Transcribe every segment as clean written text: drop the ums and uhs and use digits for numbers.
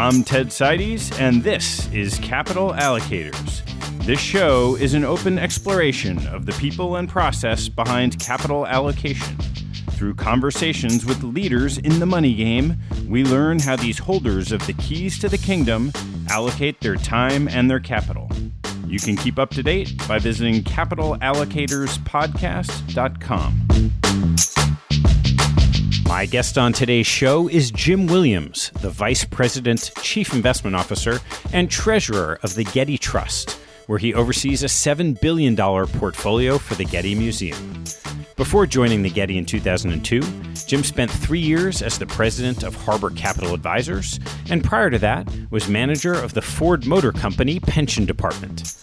I'm Ted Seides, and this is Capital Allocators. This show is an open exploration of the people and process behind capital allocation. Through conversations with leaders in the money game, we learn how these holders of the keys to the kingdom allocate their time and their capital. You can keep up to date by visiting capitalallocatorspodcast.com. My guest on today's show is Jim Williams, the Vice President, Chief Investment Officer, and Treasurer of the Getty Trust, where he oversees a $7 billion portfolio for the Getty Museum. Before joining the Getty in 2002, Jim spent 3 years as the president of Harbor Capital Advisors, and prior to that was manager of the Ford Motor Company Pension Department.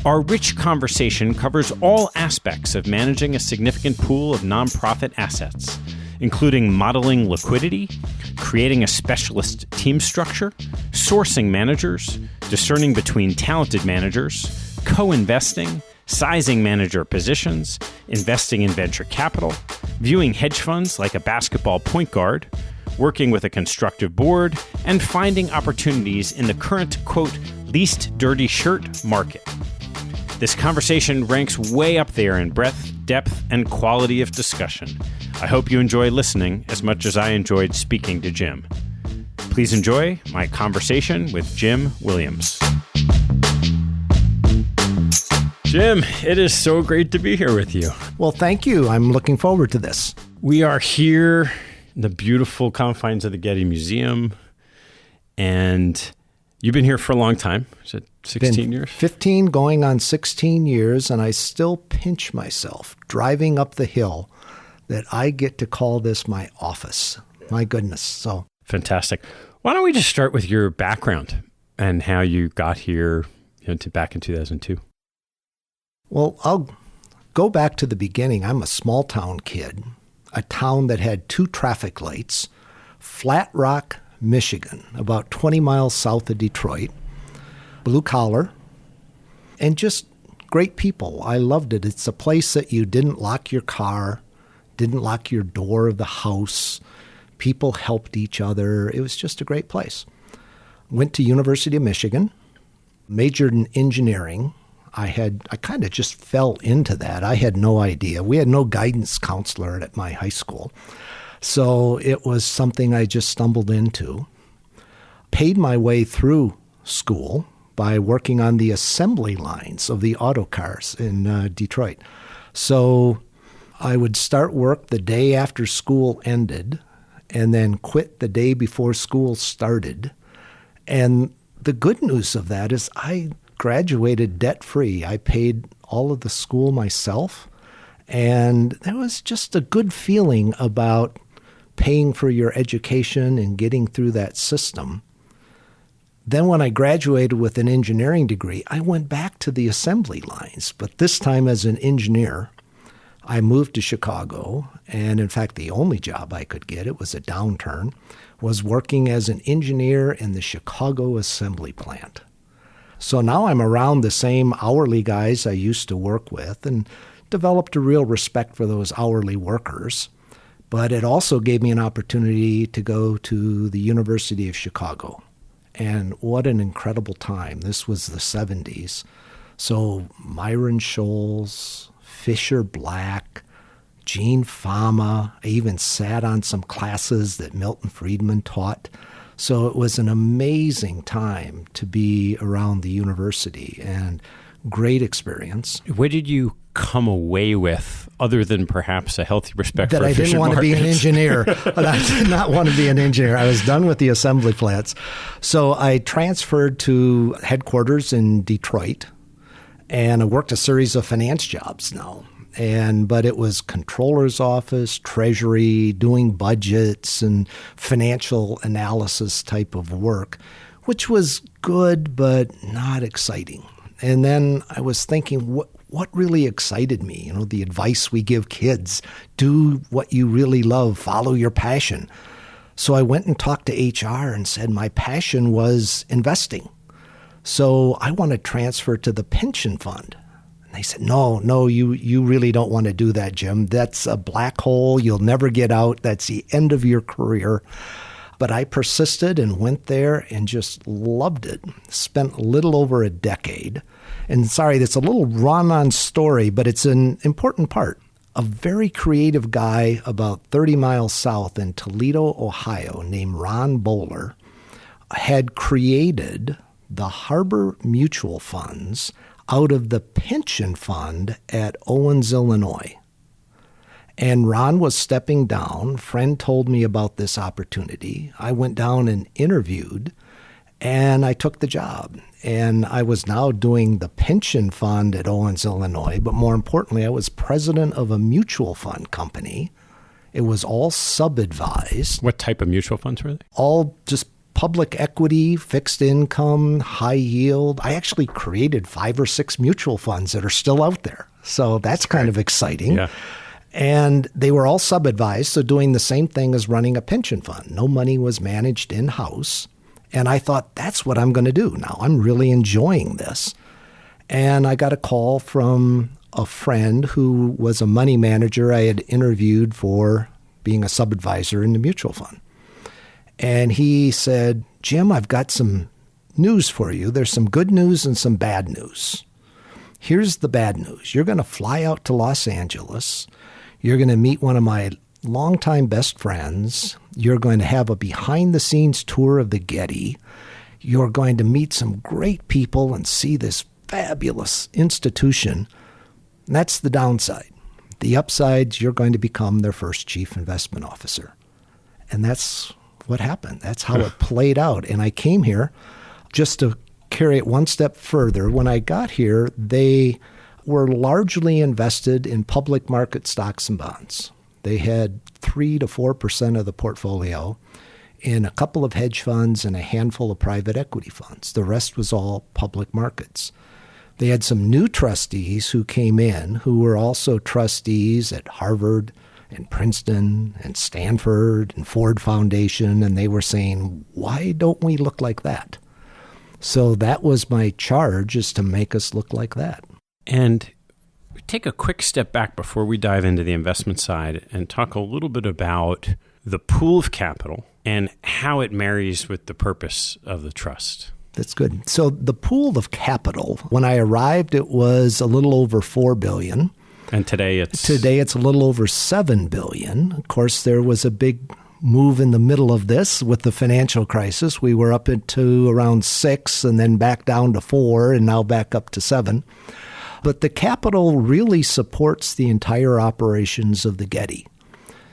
Our rich conversation covers all aspects of managing a significant pool of nonprofit assets, including modeling liquidity, creating a specialist team structure, sourcing managers, discerning between talented managers, co-investing, sizing manager positions, investing in venture capital, viewing hedge funds like a basketball point guard, working with a constructive board, and finding opportunities in the current, quote, least dirty shirt market. This conversation ranks way up there in breadth, depth, and quality of discussion. I hope you enjoy listening as much as I enjoyed speaking to Jim. Please enjoy my conversation with Jim Williams. Jim, it is so great to be here with you. Well, thank you. I'm looking forward to this. We are here in the beautiful confines of the Getty Museum, and you've been here for a long time. Is it 16 years? 15 going on 16 years, and I still pinch myself driving up the hill that I get to call this my office. My goodness. So fantastic. Why don't we just start with your background and how you got here back in 2002? Well, I'll go back to the beginning. I'm a small town kid, a town that had 2 traffic lights, Flat Rock, Michigan, about 20 miles south of Detroit, blue collar, and just great people. I loved it. It's a place that you didn't lock your car, didn't lock your door of the house. People helped each other. It was just a great place. Went to University of Michigan, majored in engineering. I kind of just fell into that. I had no idea. We had no guidance counselor at my high school. So it was something I just stumbled into. Paid my way through school by working on the assembly lines of the auto cars in Detroit. So I would start work the day after school ended and then quit the day before school started. And the good news of that is I graduated debt-free. I paid all of the school myself, and there was just a good feeling about paying for your education and getting through that system. Then when I graduated with an engineering degree, I went back to the assembly lines, but this time as an engineer. I moved to Chicago, and in fact, the only job I could get, it was a downturn, was working as an engineer in the Chicago assembly plant. So now I'm around the same hourly guys I used to work with and developed a real respect for those hourly workers. But it also gave me an opportunity to go to the University of Chicago. And what an incredible time. This was the 70s. So Myron Scholes, Fisher Black, Gene Fama. I even sat on some classes that Milton Friedman taught. So it was an amazing time to be around the university and great experience. What did you come away with other than perhaps a healthy respect that for I didn't want to be an engineer. But I did not want to be an engineer. I was done with the assembly plants. So I transferred to headquarters in Detroit, and I worked a series of finance jobs now. But it was controller's office, treasury, doing budgets and financial analysis type of work, which was good but not exciting. And then I was thinking, what really excited me? The advice we give kids, do what you really love, follow your passion. So I went and talked to HR and said my passion was investing. So I want to transfer to the pension fund. And they said, no, you really don't want to do that, Jim. That's a black hole. You'll never get out. That's the end of your career. But I persisted and went there and just loved it. Spent a little over a decade. And sorry, that's a little run-on story, but it's an important part. A very creative guy about 30 miles south in Toledo, Ohio, named Ron Bowler, had created the Harbor Mutual Funds out of the pension fund at Owens, Illinois. And Ron was stepping down. A friend told me about this opportunity. I went down and interviewed, and I took the job. And I was now doing the pension fund at Owens, Illinois, but more importantly, I was president of a mutual fund company. It was all sub-advised. What type of mutual funds were they? All just public equity, fixed income, high yield. I actually created 5 or 6 mutual funds that are still out there. So that's kind of exciting. Yeah. And they were all sub-advised, so doing the same thing as running a pension fund. No money was managed in-house. And I thought, that's what I'm going to do now. I'm really enjoying this. And I got a call from a friend who was a money manager I had interviewed for being a sub-advisor in the mutual fund. And he said, Jim, I've got some news for you. There's some good news and some bad news. Here's the bad news. You're going to fly out to Los Angeles. You're going to meet one of my longtime best friends. You're going to have a behind-the-scenes tour of the Getty. You're going to meet some great people and see this fabulous institution. And that's the downside. The upside's you're going to become their first chief investment officer. And that's what happened. That's how it played out. And I came here just to carry it one step further. When I got here, they were largely invested in public market stocks and bonds. They had 3 to 4% of the portfolio in a couple of hedge funds and a handful of private equity funds. The rest was all public markets. They had some new trustees who came in who were also trustees at Harvard and Princeton and Stanford and Ford Foundation, and they were saying, why don't we look like that? So that was my charge, is to make us look like that. And take a quick step back before we dive into the investment side and talk a little bit about the pool of capital and how it marries with the purpose of the trust. That's good. So the pool of capital, when I arrived, it was a little over $4 billion. And today it's a little over $7 billion. Of course, there was a big move in the middle of this with the financial crisis. We were up into around 6 and then back down to 4 and now back up to 7. But the capital really supports the entire operations of the Getty.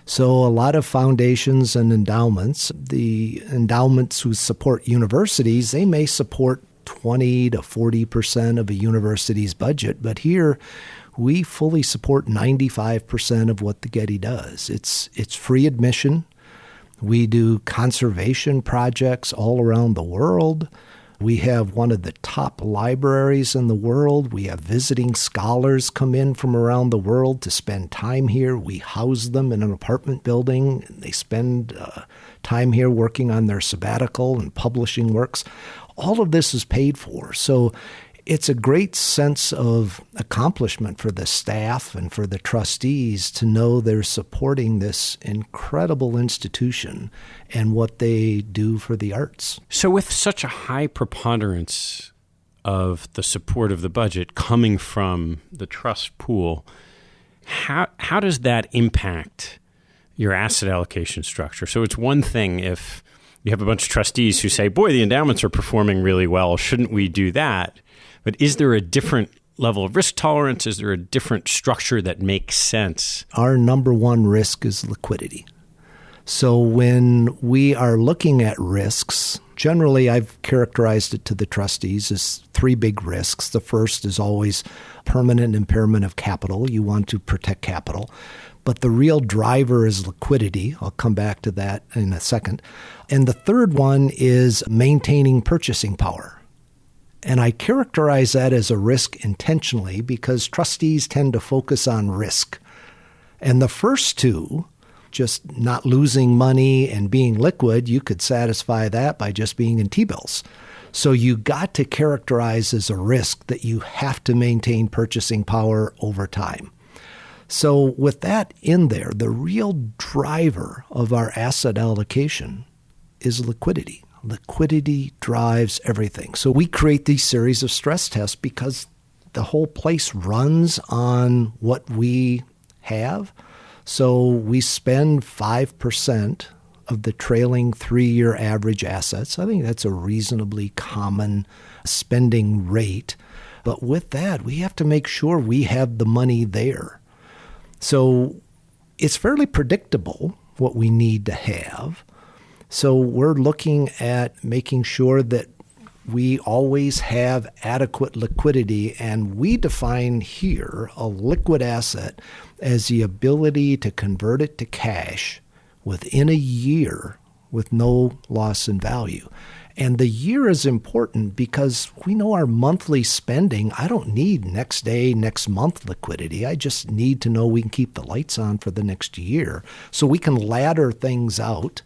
So a lot of foundations and endowments, the endowments who support universities, they may support 20 to 40% of a university's budget. But here, we fully support 95% of what the Getty does. It's free admission. We do conservation projects all around the world. We have one of the top libraries in the world. We have visiting scholars come in from around the world to spend time here. We house them in an apartment building. They spend time here working on their sabbatical and publishing works. All of this is paid for. So it's a great sense of accomplishment for the staff and for the trustees to know they're supporting this incredible institution and what they do for the arts. So with such a high preponderance of the support of the budget coming from the trust pool, how does that impact your asset allocation structure? So it's one thing if you have a bunch of trustees who say, boy, the endowments are performing really well, shouldn't we do that? But is there a different level of risk tolerance? Is there a different structure that makes sense? Our number one risk is liquidity. So when we are looking at risks, generally I've characterized it to the trustees as 3 big risks. The first is always permanent impairment of capital. You want to protect capital. But the real driver is liquidity. I'll come back to that in a second. And the third one is maintaining purchasing power. And I characterize that as a risk intentionally because trustees tend to focus on risk. And the first 2, just not losing money and being liquid, you could satisfy that by just being in T-bills. So you got to characterize as a risk that you have to maintain purchasing power over time. So with that in there, the real driver of our asset allocation is liquidity. Liquidity drives everything. So we create these series of stress tests because the whole place runs on what we have. So we spend 5% of the trailing 3-year average assets. I think that's a reasonably common spending rate. But with that, we have to make sure we have the money there. So it's fairly predictable what we need to have. So we're looking at making sure that we always have adequate liquidity, and we define here a liquid asset as the ability to convert it to cash within a year with no loss in value. And the year is important because we know our monthly spending. I don't need next day, next month liquidity. I just need to know we can keep the lights on for the next year. So we can ladder things out,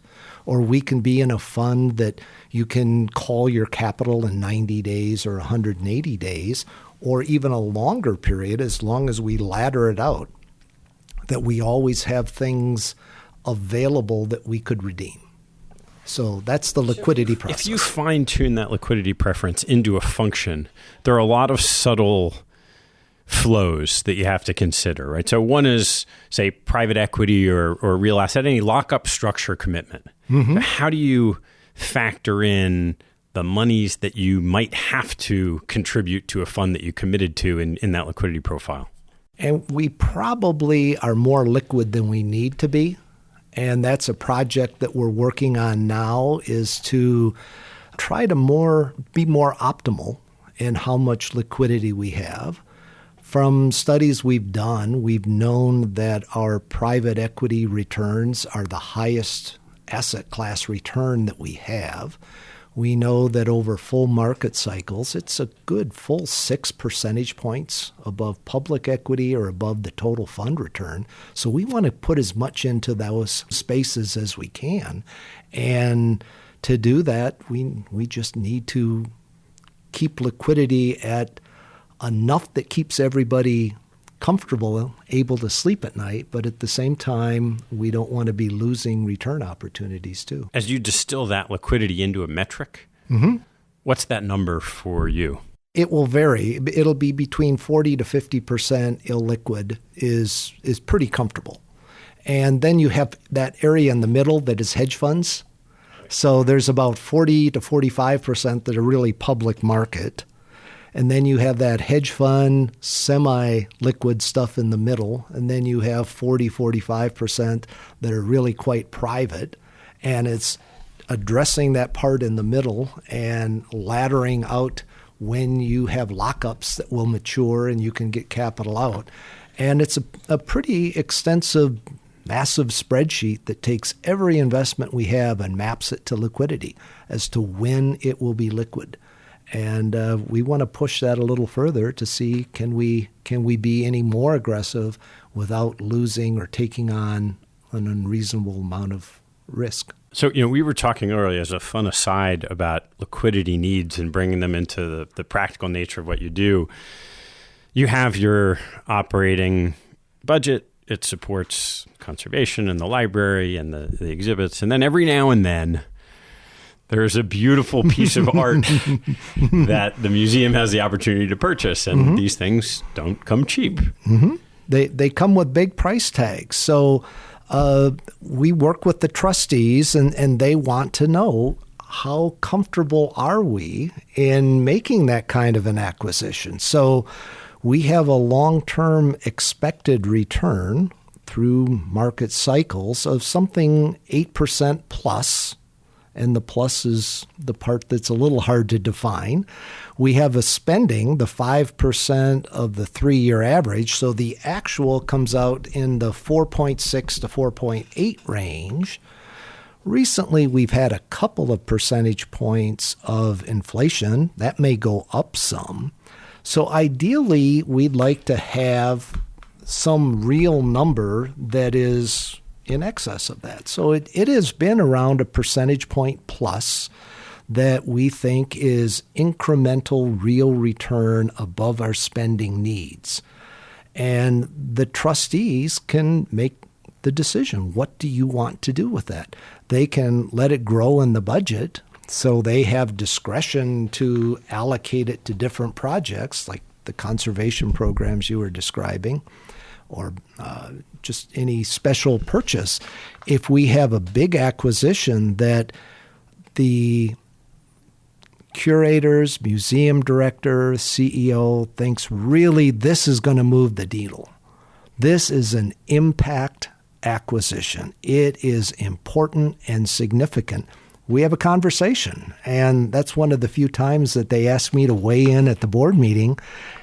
or we can be in a fund that you can call your capital in 90 days or 180 days, or even a longer period, as long as we ladder it out, that we always have things available that we could redeem. So that's the liquidity process. If you fine-tune that liquidity preference into a function, there are a lot of subtle flows that you have to consider, right? So one is, say, private equity or real asset, any lockup structure commitment. Mm-hmm. How do you factor in the monies that you might have to contribute to a fund that you committed to in that liquidity profile? And we probably are more liquid than we need to be. And that's a project that we're working on now, is to try to be more optimal in how much liquidity we have. From studies we've done, we've known that our private equity returns are the highest asset class return that we have. We know that over full market cycles, it's a good full 6 percentage points above public equity or above the total fund return. So we want to put as much into those spaces as we can. And to do that, we just need to keep liquidity at enough that keeps everybody comfortable, able to sleep at night, but at the same time, we don't want to be losing return opportunities too. As you distill that liquidity into a metric, mm-hmm. What's that number for you? It will vary. It'll be between 40 to 50% illiquid is pretty comfortable. And then you have that area in the middle that is hedge funds. So there's about 40 to 45% that are really public market. And then you have that hedge fund, semi-liquid stuff in the middle. And then you have 40, 45% that are really quite private. And it's addressing that part in the middle and laddering out when you have lockups that will mature and you can get capital out. And it's a pretty extensive, massive spreadsheet that takes every investment we have and maps it to liquidity as to when it will be liquid. And we want to push that a little further to see can we be any more aggressive without losing or taking on an unreasonable amount of risk. So, we were talking earlier as a fun aside about liquidity needs and bringing them into the practical nature of what you do. You have your operating budget. It supports conservation and the library and the exhibits. And then every now and then, there's a beautiful piece of art that the museum has the opportunity to purchase, and mm-hmm. these things don't come cheap. Mm-hmm. They come with big price tags. So we work with the trustees, and they want to know how comfortable are we in making that kind of an acquisition. So we have a long-term expected return through market cycles of something 8% plus. And the plus is the part that's a little hard to define. We have a spending, the 5% of the 3-year average. So the actual comes out in the 4.6 to 4.8 range. Recently, we've had a couple of percentage points of inflation. That may go up some. So ideally, we'd like to have some real number that is in excess of that. So it has been around a percentage point plus that we think is incremental real return above our spending needs. And the trustees can make the decision. What do you want to do with that? They can let it grow in the budget, so they have discretion to allocate it to different projects like the conservation programs you were describing, or just any special purchase. If we have a big acquisition that the curators, museum director, CEO thinks really this is going to move the needle. This is an impact acquisition. It is important and significant. We have a conversation, and that's one of the few times that they ask me to weigh in at the board meeting.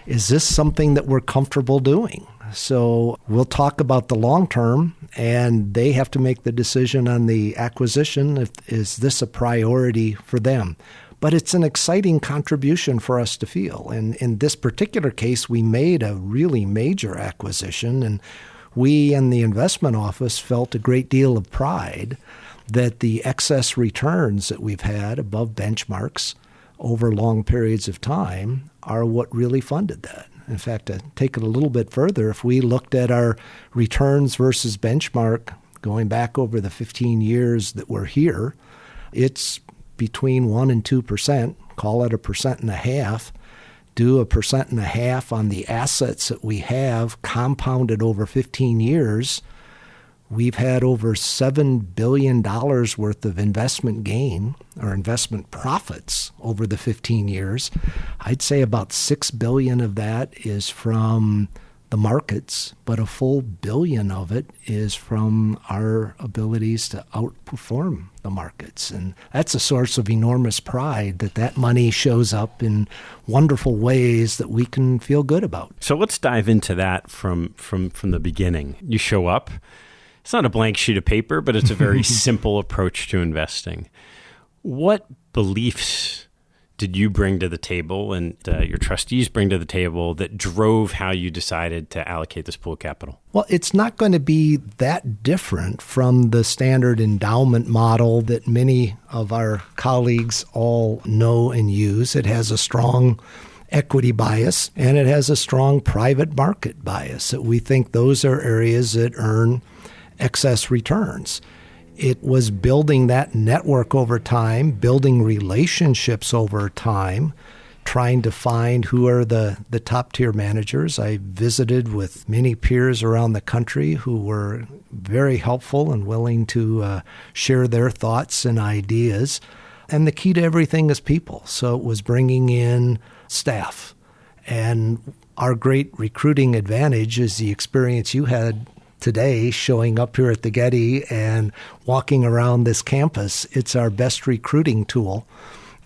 Is this something that we're comfortable doing? So we'll talk about the long term, and they have to make the decision on the acquisition. Is this a priority for them? But it's an exciting contribution for us to feel. And in this particular case, we made a really major acquisition, and we in the investment office felt a great deal of pride that the excess returns that we've had above benchmarks over long periods of time are what really funded that. In fact, to take it a little bit further, if we looked at our returns versus benchmark going back over the 15 years that we're here, it's between 1% and 2%, call it 1.5%, do 1.5% on the assets that we have compounded over 15 years. We've had over $7 billion worth of investment gain or investment profits over the 15 years. I'd say about $6 billion of that is from the markets, but a full $1 billion of it is from our abilities to outperform the markets. And that's a source of enormous pride that money shows up in wonderful ways that we can feel good about. So let's dive into that from the beginning. You show up. It's not a blank sheet of paper, but it's a very simple approach to investing. What beliefs did you bring to the table and your trustees bring to the table that drove how you decided to allocate this pool of capital? Well, it's not going to be that different from the standard endowment model that many of our colleagues all know and use. It has a strong equity bias, and it has a strong private market bias. That we think those are areas that earn excess returns. It was building that network over time, building relationships over time, trying to find who are the top tier managers. I visited with many peers around the country who were very helpful and willing to share their thoughts and ideas. And the key to everything is people. So it was bringing in staff. And our great recruiting advantage is the experience you had today showing up here at the Getty and walking around this campus. It's our best recruiting tool,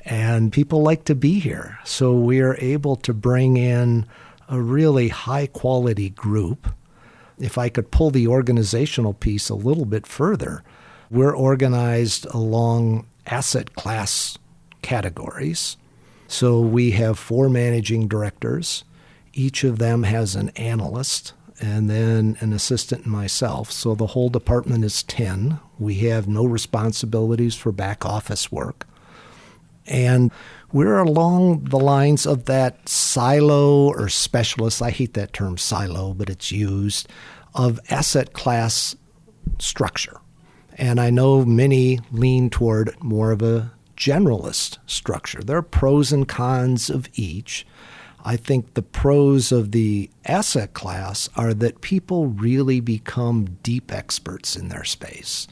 and people like to be here. So we are able to bring in a really high quality group. If I could pull the organizational piece a little bit further, we're organized along asset class categories. So we have 4 managing directors. Each of them has an analyst and then an assistant and myself. So the whole department is 10. We have no responsibilities for back office work. And we're along the lines of that silo or specialist, I hate that term silo, but it's used, of asset class structure. And I know many lean toward more of a generalist structure. There are pros and cons of each. I think the pros of the asset class are that people really become deep experts in their space.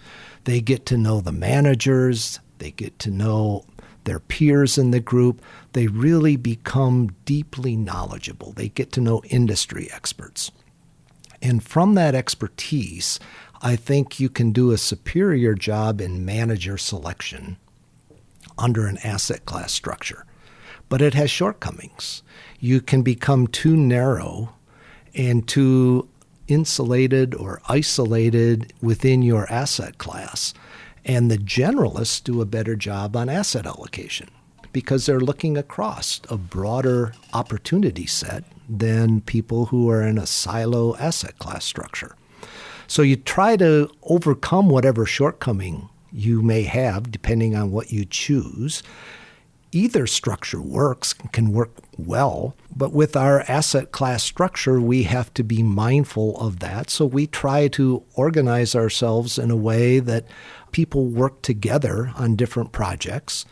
They get to know the managers, they get to know their peers in the group. They really become deeply knowledgeable. They get to know industry experts. And from that expertise, I think you can do a superior job in manager selection under an asset class structure. But it has shortcomings. You can become too narrow and too insulated or isolated within your asset class. And the generalists do a better job on asset allocation because they're looking across a broader opportunity set than people who are in a silo asset class structure. So you try to overcome whatever shortcoming you may have, depending on what you choose. Either structure works, can work well, but with our asset class structure, we have to be mindful of that. So we try to organize ourselves in a way that people work together on different projects.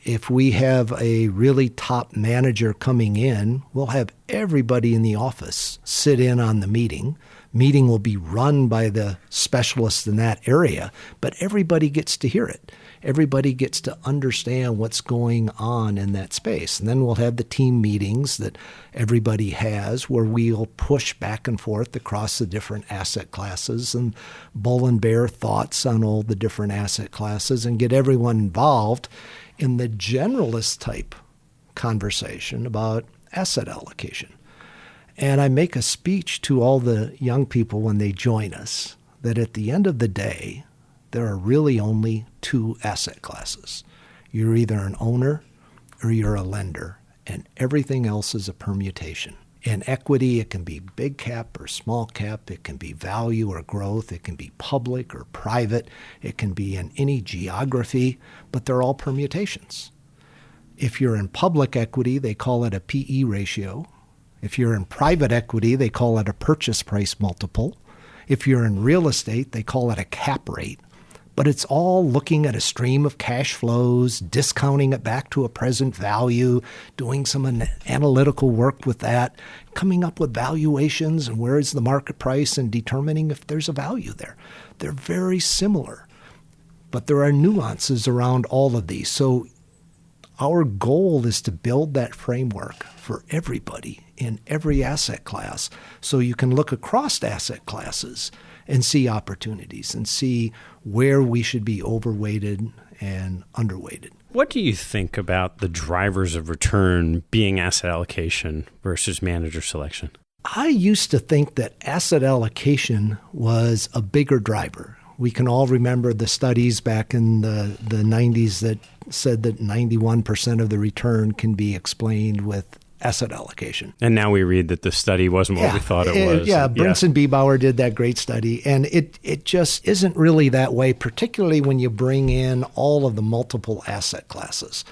If we have a really top manager coming in, we'll have everybody in the office sit in on the meeting. Meeting will be run by the specialists in that area, but everybody gets to hear it. Everybody gets to understand what's going on in that space. And then we'll have the team meetings that everybody has where we'll push back and forth across the different asset classes and bull and bear thoughts on all the different asset classes and get everyone involved in the generalist type conversation about asset allocation. And I make a speech to all the young people when they join us that at the end of the day, there are really only two asset classes. You're either an owner or you're a lender, and everything else is a permutation. In equity, it can be big cap or small cap. It can be value or growth. It can be public or private. It can be in any geography, but they're all permutations. If you're in public equity, they call it a PE ratio. If you're in private equity, they call it a purchase price multiple. If you're in real estate, they call it a cap rate. But it's all looking at a stream of cash flows, discounting it back to a present value, doing some analytical work with that, coming up with valuations and where is the market price and determining if there's a value there. They're very similar, but there are nuances around all of these. So our goal is to build that framework for everybody in every asset class so you can look across asset classes and see opportunities and see where we should be overweighted and underweighted. What do you think about the drivers of return being asset allocation versus manager selection? I used to think that asset allocation was a bigger driver. We can all remember the studies back in the 90s that said that 91% of the return can be explained with asset allocation. And now we read that the study wasn't what we thought it was. Brinson Biebauer did that great study, and it just isn't really that way, particularly when you bring in all of the multiple asset classes.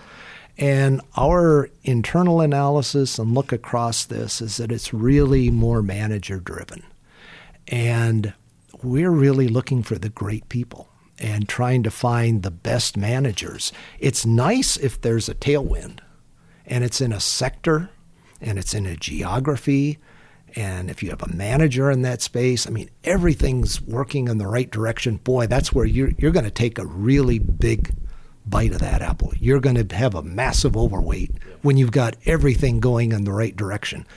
And our internal analysis and look across this is that it's really more manager-driven. And we're really looking for the great people and trying to find the best managers. It's nice if there's a tailwind, and it's in a sector, and it's in a geography, and if you have a manager in that space, I mean, everything's working in the right direction. Boy, that's where you're going to take a really big bite of that apple. You're going to have a massive overweight when you've got everything going in the right direction.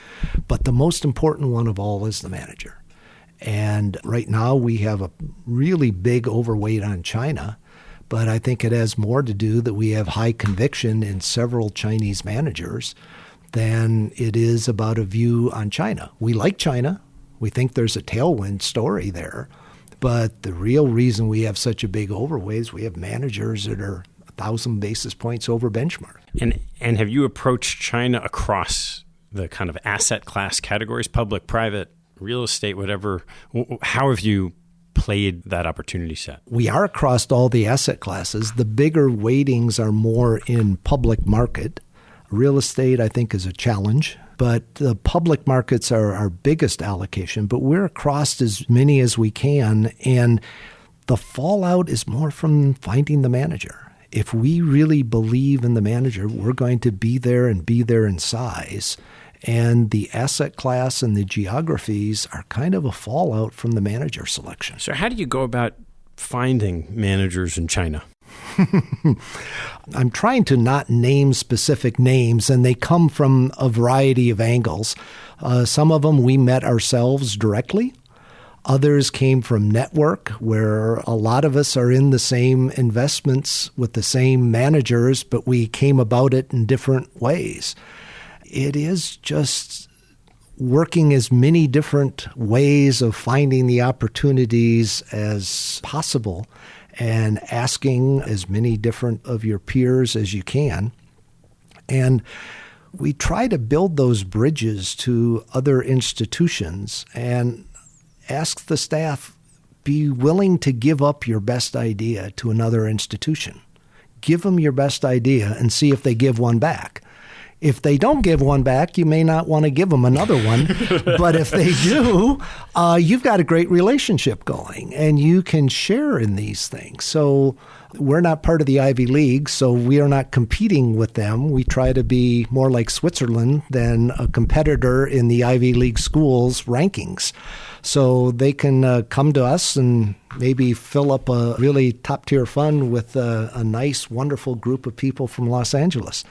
But the most important one of all is the manager. And right now we have a really big overweight on China, but I think it has more to do that we have high conviction in several Chinese managers than it is about a view on China. We like China. We think there's a tailwind story there. But the real reason we have such a big overweight is we have managers that are 1,000 basis points over benchmark. And have you approached China across the kind of asset class categories, public, private, real estate, whatever? How have you played that opportunity set? We are across all the asset classes. The bigger weightings are more in public market. Real estate, I think, is a challenge, but the public markets are our biggest allocation, but we're across as many as we can, and the fallout is more from finding the manager. If we really believe in the manager, we're going to be there in size, and the asset class and the geographies are kind of a fallout from the manager selection. So how do you go about finding managers in China? I'm trying to not name specific names, and they come from a variety of angles. Some of them we met ourselves directly. Others came from network, where a lot of us are in the same investments with the same managers, but we came about it in different ways. It is just working as many different ways of finding the opportunities as possible and asking as many different of your peers as you can. And we try to build those bridges to other institutions and ask the staff, be willing to give up your best idea to another institution. give them your best idea and see if they give one back. If they don't give one back, you may not want to give them another one. But if they do, you've got a great relationship going and you can share in these things. So we're not part of the Ivy League, so we are not competing with them. We try to be more like Switzerland than a competitor in the Ivy League schools rankings. So they can come to us and maybe fill up a really top-tier fund with a nice, wonderful group of people from Los Angeles.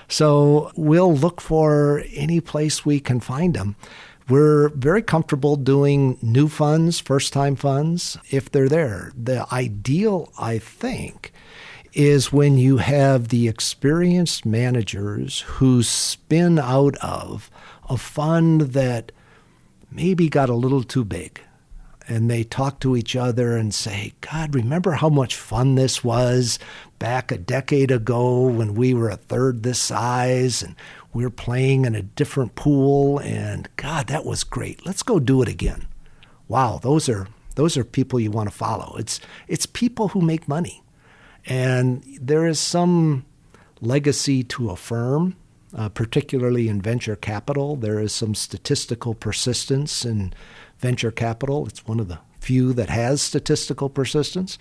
So we'll look for any place we can find them. We're very comfortable doing new funds, first-time funds, if they're there. The ideal, I think, is when you have the experienced managers who spin out of a fund that maybe got a little too big. And they talk to each other and say, God, remember how much fun this was back a decade ago when we were a third this size and we were playing in a different pool, and God, that was great. Let's go do it again. Wow, those are people you want to follow. It's people who make money. And there is some legacy to a firm, particularly in venture capital. There is some statistical persistence in venture capital. It's one of the few that has statistical persistence.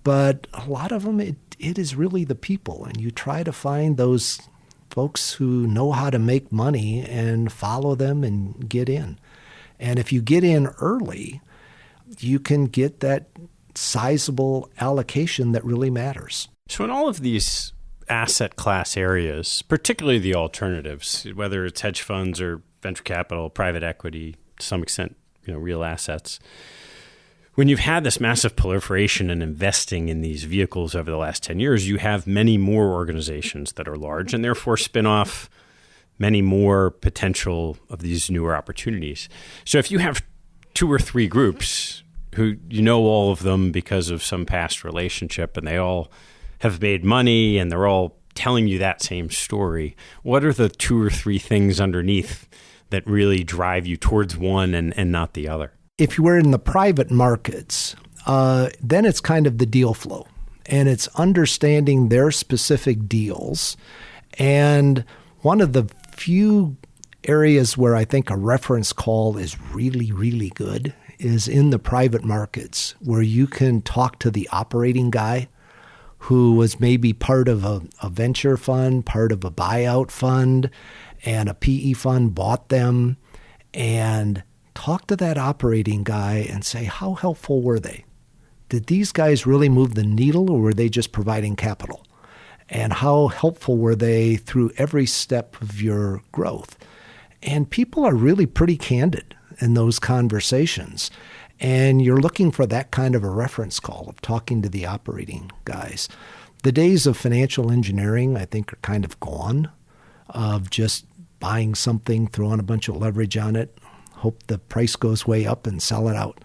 But a lot of them, it is really the people. And you try to find those folks who know how to make money and follow them and get in. And if you get in early, you can get that sizable allocation that really matters. So in all of these asset class areas, particularly the alternatives, whether it's hedge funds or venture capital, private equity, to some extent, real assets, when you've had this massive proliferation and investing in these vehicles over the last 10 years, you have many more organizations that are large and therefore spin off many more potential of these newer opportunities. So if you have 2 or 3 groups who all of them because of some past relationship and they all have made money and they're all telling you that same story, what are the 2 or 3 things underneath that really drive you towards one and not the other? If you were in the private markets, then it's kind of the deal flow. And it's understanding their specific deals. And one of the few areas where I think a reference call is really, really good is in the private markets, where you can talk to the operating guy who was maybe part of a venture fund, part of a buyout fund, and a PE fund bought them, and talk to that operating guy and say, how helpful were they? Did these guys really move the needle, or were they just providing capital? And how helpful were they through every step of your growth? And people are really pretty candid in those conversations. And you're looking for that kind of a reference call of talking to the operating guys. The days of financial engineering, I think, are kind of gone, of just buying something, throwing a bunch of leverage on it, hope the price goes way up and sell it out.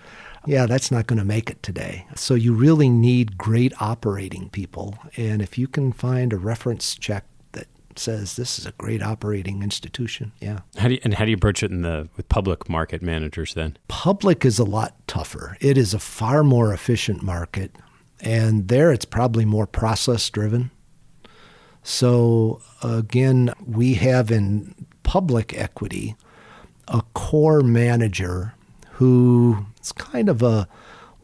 Yeah, that's not going to make it today. So you really need great operating people. And if you can find a reference check that says this is a great operating institution, yeah. How do you approach it with public market managers then? Public is a lot tougher. It is a far more efficient market. And there it's probably more process driven. So again, we have in public equity a core manager who is kind of a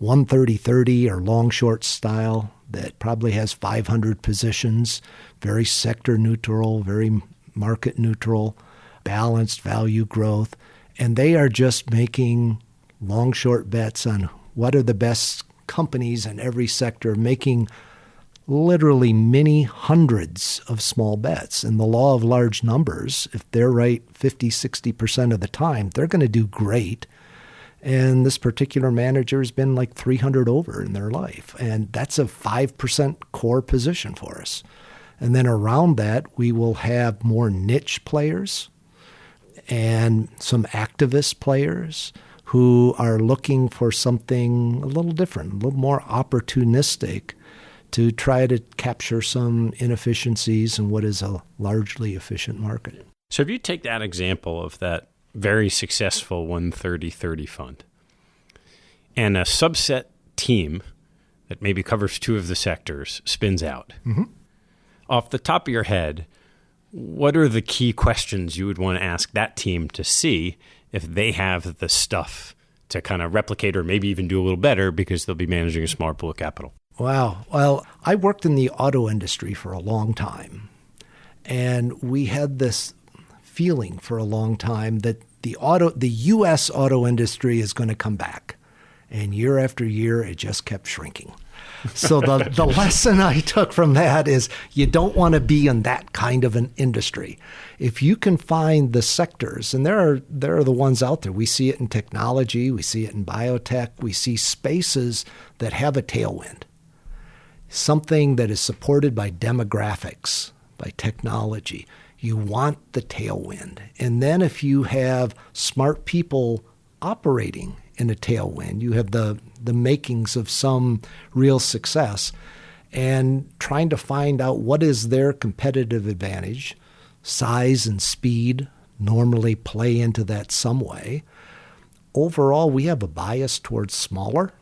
130-30 or long-short style that probably has 500 positions, very sector neutral, very market neutral, balanced value growth. And they are just making long-short bets on what are the best companies in every sector, making literally many hundreds of small bets. And the law of large numbers, if they're right 50, 60% of the time, they're going to do great. And this particular manager has been like 300 over in their life. And that's a 5% core position for us. And then around that, we will have more niche players and some activist players who are looking for something a little different, a little more opportunistic to try to capture some inefficiencies in what is a largely efficient market. So if you take that example of that very successful 130-30 fund and a subset team that maybe covers two of the sectors spins out. Mm-hmm. Off the top of your head, what are the key questions you would want to ask that team to see if they have the stuff to kind of replicate or maybe even do a little better because they'll be managing a smaller pool of capital? Wow. Well, I worked in the auto industry for a long time, and we had this feeling for a long time that the U.S. auto industry is going to come back. And year after year, it just kept shrinking. So the lesson I took from that is you don't want to be in that kind of an industry. If you can find the sectors, and there are the ones out there. We see it in technology. We see it in biotech. We see spaces that have a tailwind. Something that is supported by demographics, by technology. You want the tailwind. And then if you have smart people operating in a tailwind, you have the makings of some real success, and trying to find out what is their competitive advantage. Size and speed normally play into that some way. Overall, we have a bias towards smaller.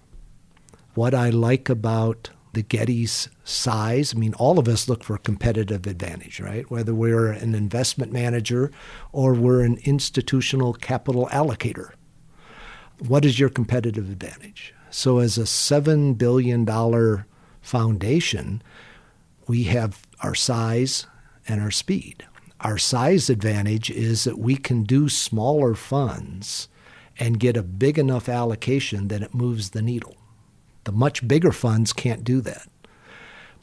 What I like about the Getty's size, I mean, all of us look for competitive advantage, right? Whether we're an investment manager or we're an institutional capital allocator. What is your competitive advantage? So as a $7 billion foundation, we have our size and our speed. Our size advantage is that we can do smaller funds and get a big enough allocation that it moves the needle. The much bigger funds can't do that.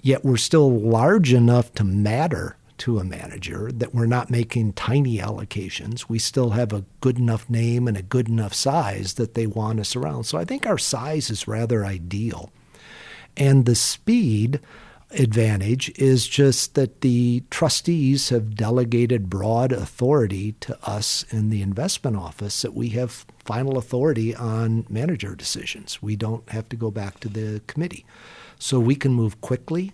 Yet we're still large enough to matter to a manager that we're not making tiny allocations. We still have a good enough name and a good enough size that they want us around. So I think our size is rather ideal. And the speed advantage is just that the trustees have delegated broad authority to us in the investment office, that we have final authority on manager decisions. We don't have to go back to the committee. So we can move quickly.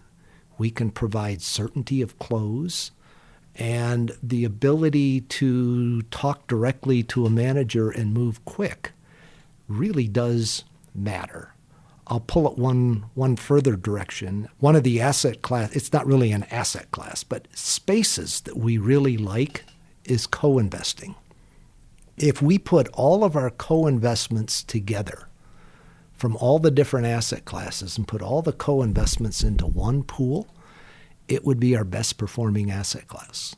We can provide certainty of close, and the ability to talk directly to a manager and move quick really does matter. I'll pull it one further direction. One of the asset class, it's not really an asset class, but spaces that we really like is co-investing. If we put all of our co-investments together from all the different asset classes and put all the co-investments into one pool, it would be our best performing asset class.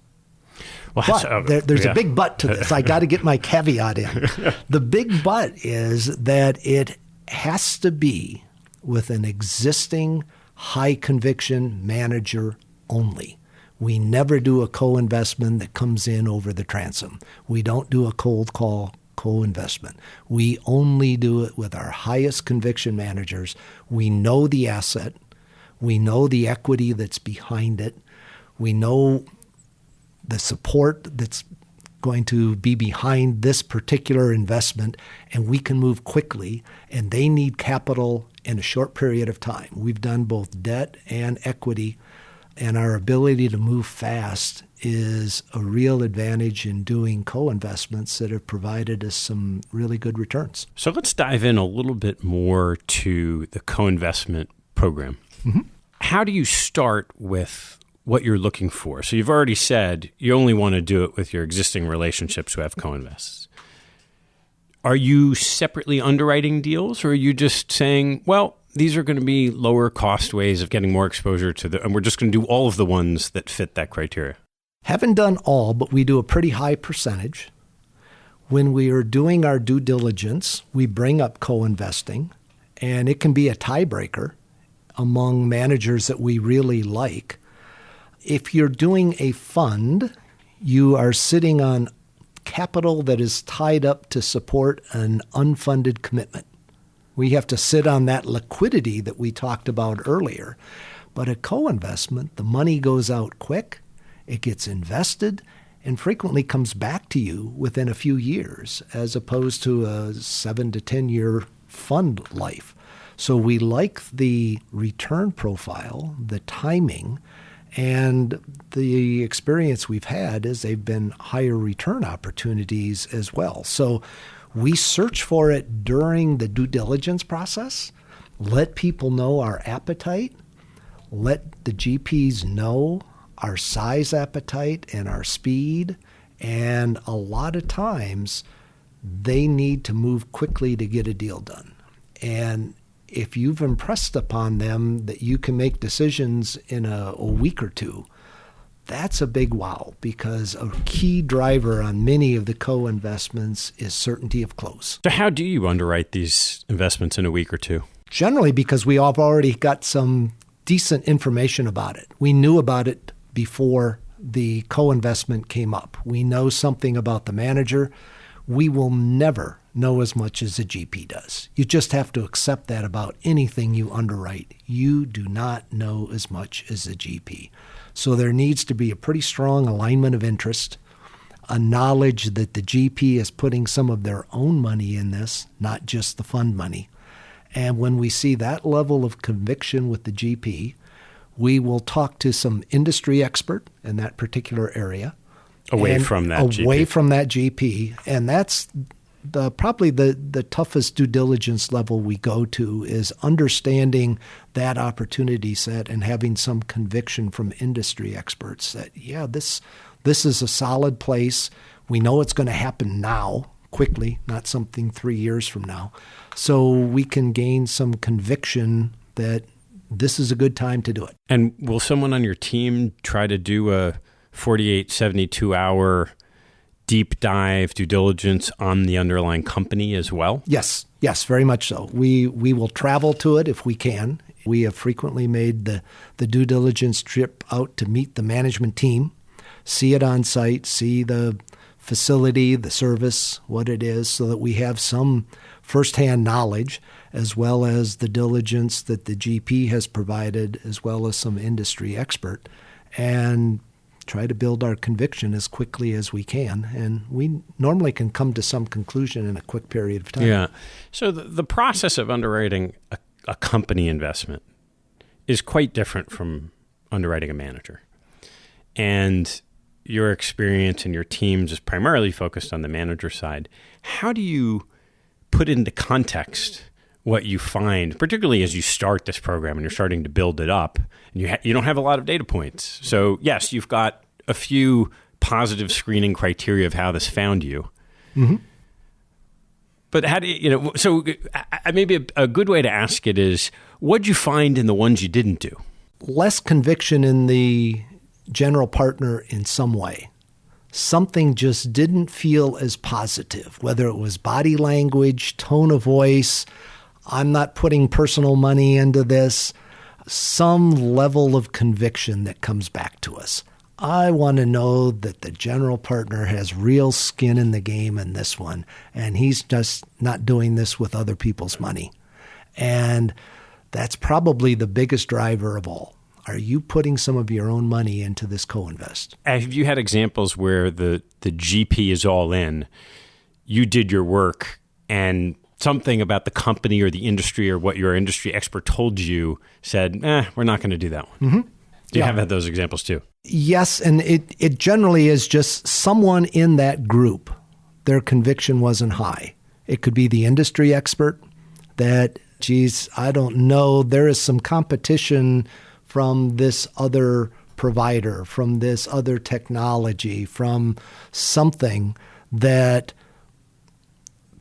Well, but there's a big but to this. I got to get my caveat in. The big but is that it has to be with an existing high conviction manager only. We never do a co-investment that comes in over the transom. We don't do a cold call co-investment. We only do it with our highest conviction managers. We know the asset. We know the equity that's behind it. We know the support that's going to be behind this particular investment, and we can move quickly, and they need capital in a short period of time. We've done both debt and equity, and our ability to move fast is a real advantage in doing co-investments that have provided us some really good returns. So let's dive in a little bit more to the co-investment program. Mm-hmm. How do you start with what you're looking for? So you've already said you only want to do it with your existing relationships who have co-invests. Are you separately underwriting deals, or are you just saying, well, these are going to be lower cost ways of getting more exposure to and we're just going to do all of the ones that fit that criteria? Haven't done all, but we do a pretty high percentage. When we are doing our due diligence, we bring up co-investing, and it can be a tiebreaker among managers that we really like. If you're doing a fund, you are sitting on capital that is tied up to support an unfunded commitment. We have to sit on that liquidity that we talked about earlier. But a co-investment, the money goes out quick, it gets invested, and frequently comes back to you within a few years, as opposed to a 7 to 10 year fund life. So we like the return profile, the timing, and the experience we've had is they've been higher return opportunities as well. So we search for it during the due diligence process, let people know our appetite, let the GPs know our size appetite and our speed, and a lot of times they need to move quickly to get a deal done. And if you've impressed upon them that you can make decisions in a week or two, that's a big wow, because a key driver on many of the co-investments is certainty of close. So how do you underwrite these investments in a week or two? Generally, because we have already got some decent information about it. We knew about it before the co-investment came up. We know something about the manager. We will never know as much as a GP does. You just have to accept that about anything you underwrite. You do not know as much as a GP. So there needs to be a pretty strong alignment of interest, a knowledge that the GP is putting some of their own money in this, not just the fund money. And when we see that level of conviction with the GP, we will talk to some industry expert in that particular area. Away from that GP. And that's probably the toughest due diligence level we go to, is understanding that opportunity set and having some conviction from industry experts that, this is a solid place. We know it's going to happen now, quickly, not something 3 years from now. So we can gain some conviction that this is a good time to do it. And will someone on your team try to do a 48, 72-hour deep dive due diligence on the underlying company as well? Yes, very much so. We will travel to it if we can. We have frequently made the due diligence trip out to meet the management team, see it on site, see the facility, the service, what it is, so that we have some firsthand knowledge, as well as the diligence that the GP has provided, as well as some industry expert, and try to build our conviction as quickly as we can. And we normally can come to some conclusion in a quick period of time. Yeah. So the process of underwriting a company investment is quite different from underwriting a manager. And your experience and your teams is primarily focused on the manager side. How do you put into context what you find, particularly as you start this program and you're starting to build it up, and you don't have a lot of data points? So yes, you've got a few positive screening criteria of how this found you. Mm-hmm. But how do you, so maybe a good way to ask it is, what'd you find in the ones you didn't do? Less conviction in the general partner in some way. Something just didn't feel as positive, whether it was body language, tone of voice, I'm not putting personal money into this, some level of conviction that comes back to us. I want to know that the general partner has real skin in the game in this one, and he's just not doing this with other people's money. And that's probably the biggest driver of all. Are you putting some of your own money into this co-invest? Have you had examples where the GP is all in, you did your work, and something about the company or the industry or what your industry expert told you said, we're not going to do that one? Mm-hmm. Do you have had those examples too? Yes, and it generally is just someone in that group, their conviction wasn't high. It could be the industry expert that, geez, I don't know, there is some competition from this other provider, from this other technology, from something that,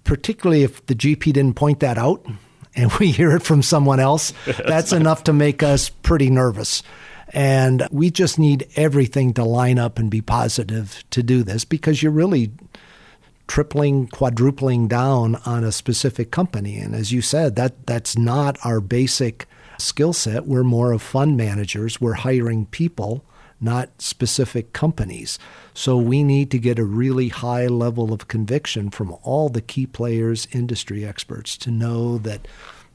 particularly if the GP didn't point that out and we hear it from someone else, that's enough to make us pretty nervous. And we just need everything to line up and be positive to do this, because you're really tripling, quadrupling down on a specific company. And as you said, that's not our basic skill set. We're more of fund managers. We're hiring people, not specific companies. So we need to get a really high level of conviction from all the key players, industry experts, to know that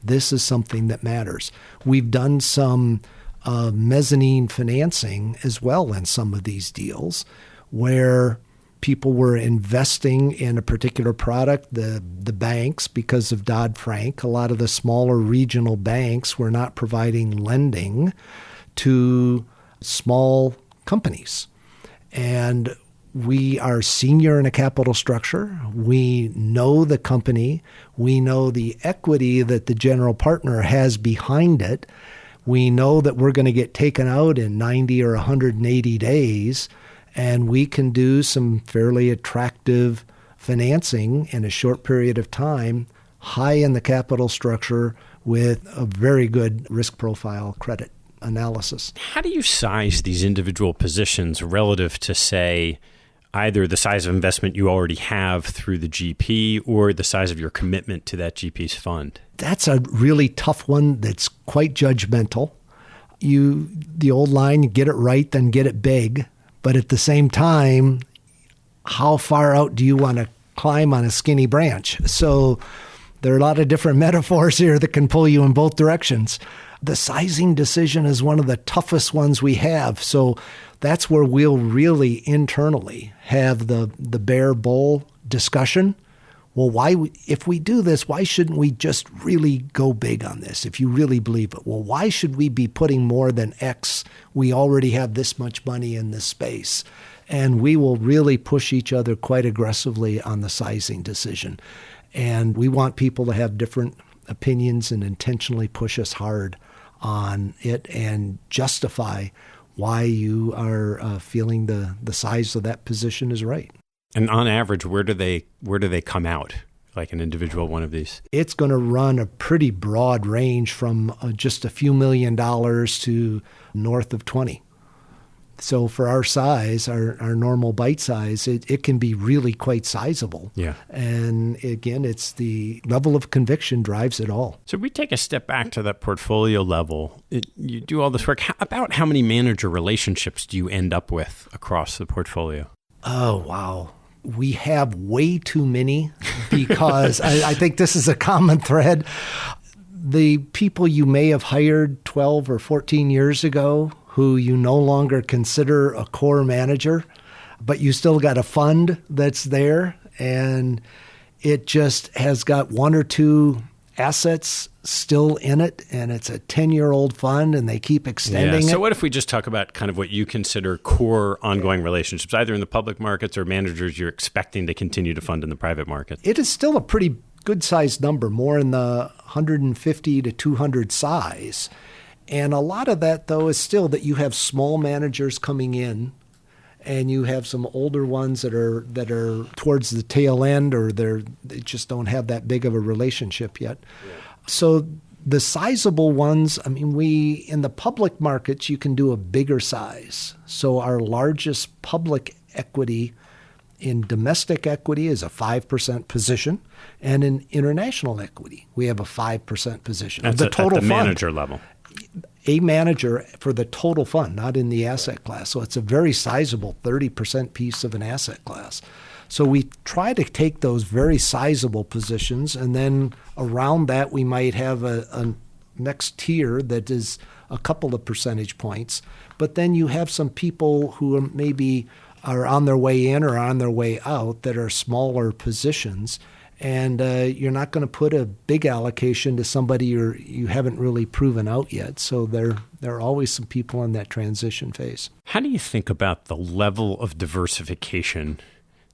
this is something that matters. We've done some mezzanine financing as well in some of these deals, where people were investing in a particular product. The banks, because of Dodd-Frank, a lot of the smaller regional banks were not providing lending to small companies. And we are senior in a capital structure. We know the company. We know the equity that the general partner has behind it. We know that we're going to get taken out in 90 or 180 days, and we can do some fairly attractive financing in a short period of time, high in the capital structure with a very good risk profile credit analysis. How do you size these individual positions relative to, say, either the size of investment you already have through the GP or the size of your commitment to that GP's fund? That's a really tough one that's quite judgmental. The old line, you get it right, then get it big. But at the same time, how far out do you want to climb on a skinny branch? So there are a lot of different metaphors here that can pull you in both directions. The sizing decision is one of the toughest ones we have. So that's where we'll really internally have the bear bull discussion. Well, if we do this, why shouldn't we just really go big on this if you really believe it? Well, why should we be putting more than X? We already have this much money in this space. And we will really push each other quite aggressively on the sizing decision. And we want people to have different opinions and intentionally push us hard on it and justify why you are feeling the size of that position is right. And on average, where do they come out, like an individual one of these? It's going to run a pretty broad range from just a few $1 million to north of 20. So for our size, our normal bite size, it can be really quite sizable. Yeah. And again, it's the level of conviction drives it all. So we take a step back to that portfolio level. You do all this work. About how many manager relationships do you end up with across the portfolio? Oh, wow. We have way too many because I think this is a common thread. The people you may have hired 12 or 14 years ago who you no longer consider a core manager, but you still got a fund that's there, and it just has got one or two assets still in it, and it's a 10-year-old fund, and they keep extending it. So what if we just talk about kind of what you consider core ongoing relationships, either in the public markets or managers you're expecting to continue to fund in the private market? It is still a pretty good-sized number, more in the 150 to 200 size. And a lot of that, though, is still that you have small managers coming in, and you have some older ones that are towards the tail end, or they just don't have that big of a relationship yet. Yeah. So the sizable ones, I mean, in the public markets, you can do a bigger size. So our largest public equity in domestic equity is a 5% position, and in international equity, we have a 5% position. That's the total at the fund. Manager level. A manager for the total fund, not in the asset class. So it's a very sizable 30% piece of an asset class. So we try to take those very sizable positions, and then around that we might have a next tier that is a couple of percentage points. But then you have some people who maybe are on their way in or on their way out that are smaller positions. And you're not going to put a big allocation to somebody you haven't really proven out yet. So there are always some people in that transition phase. How do you think about the level of diversification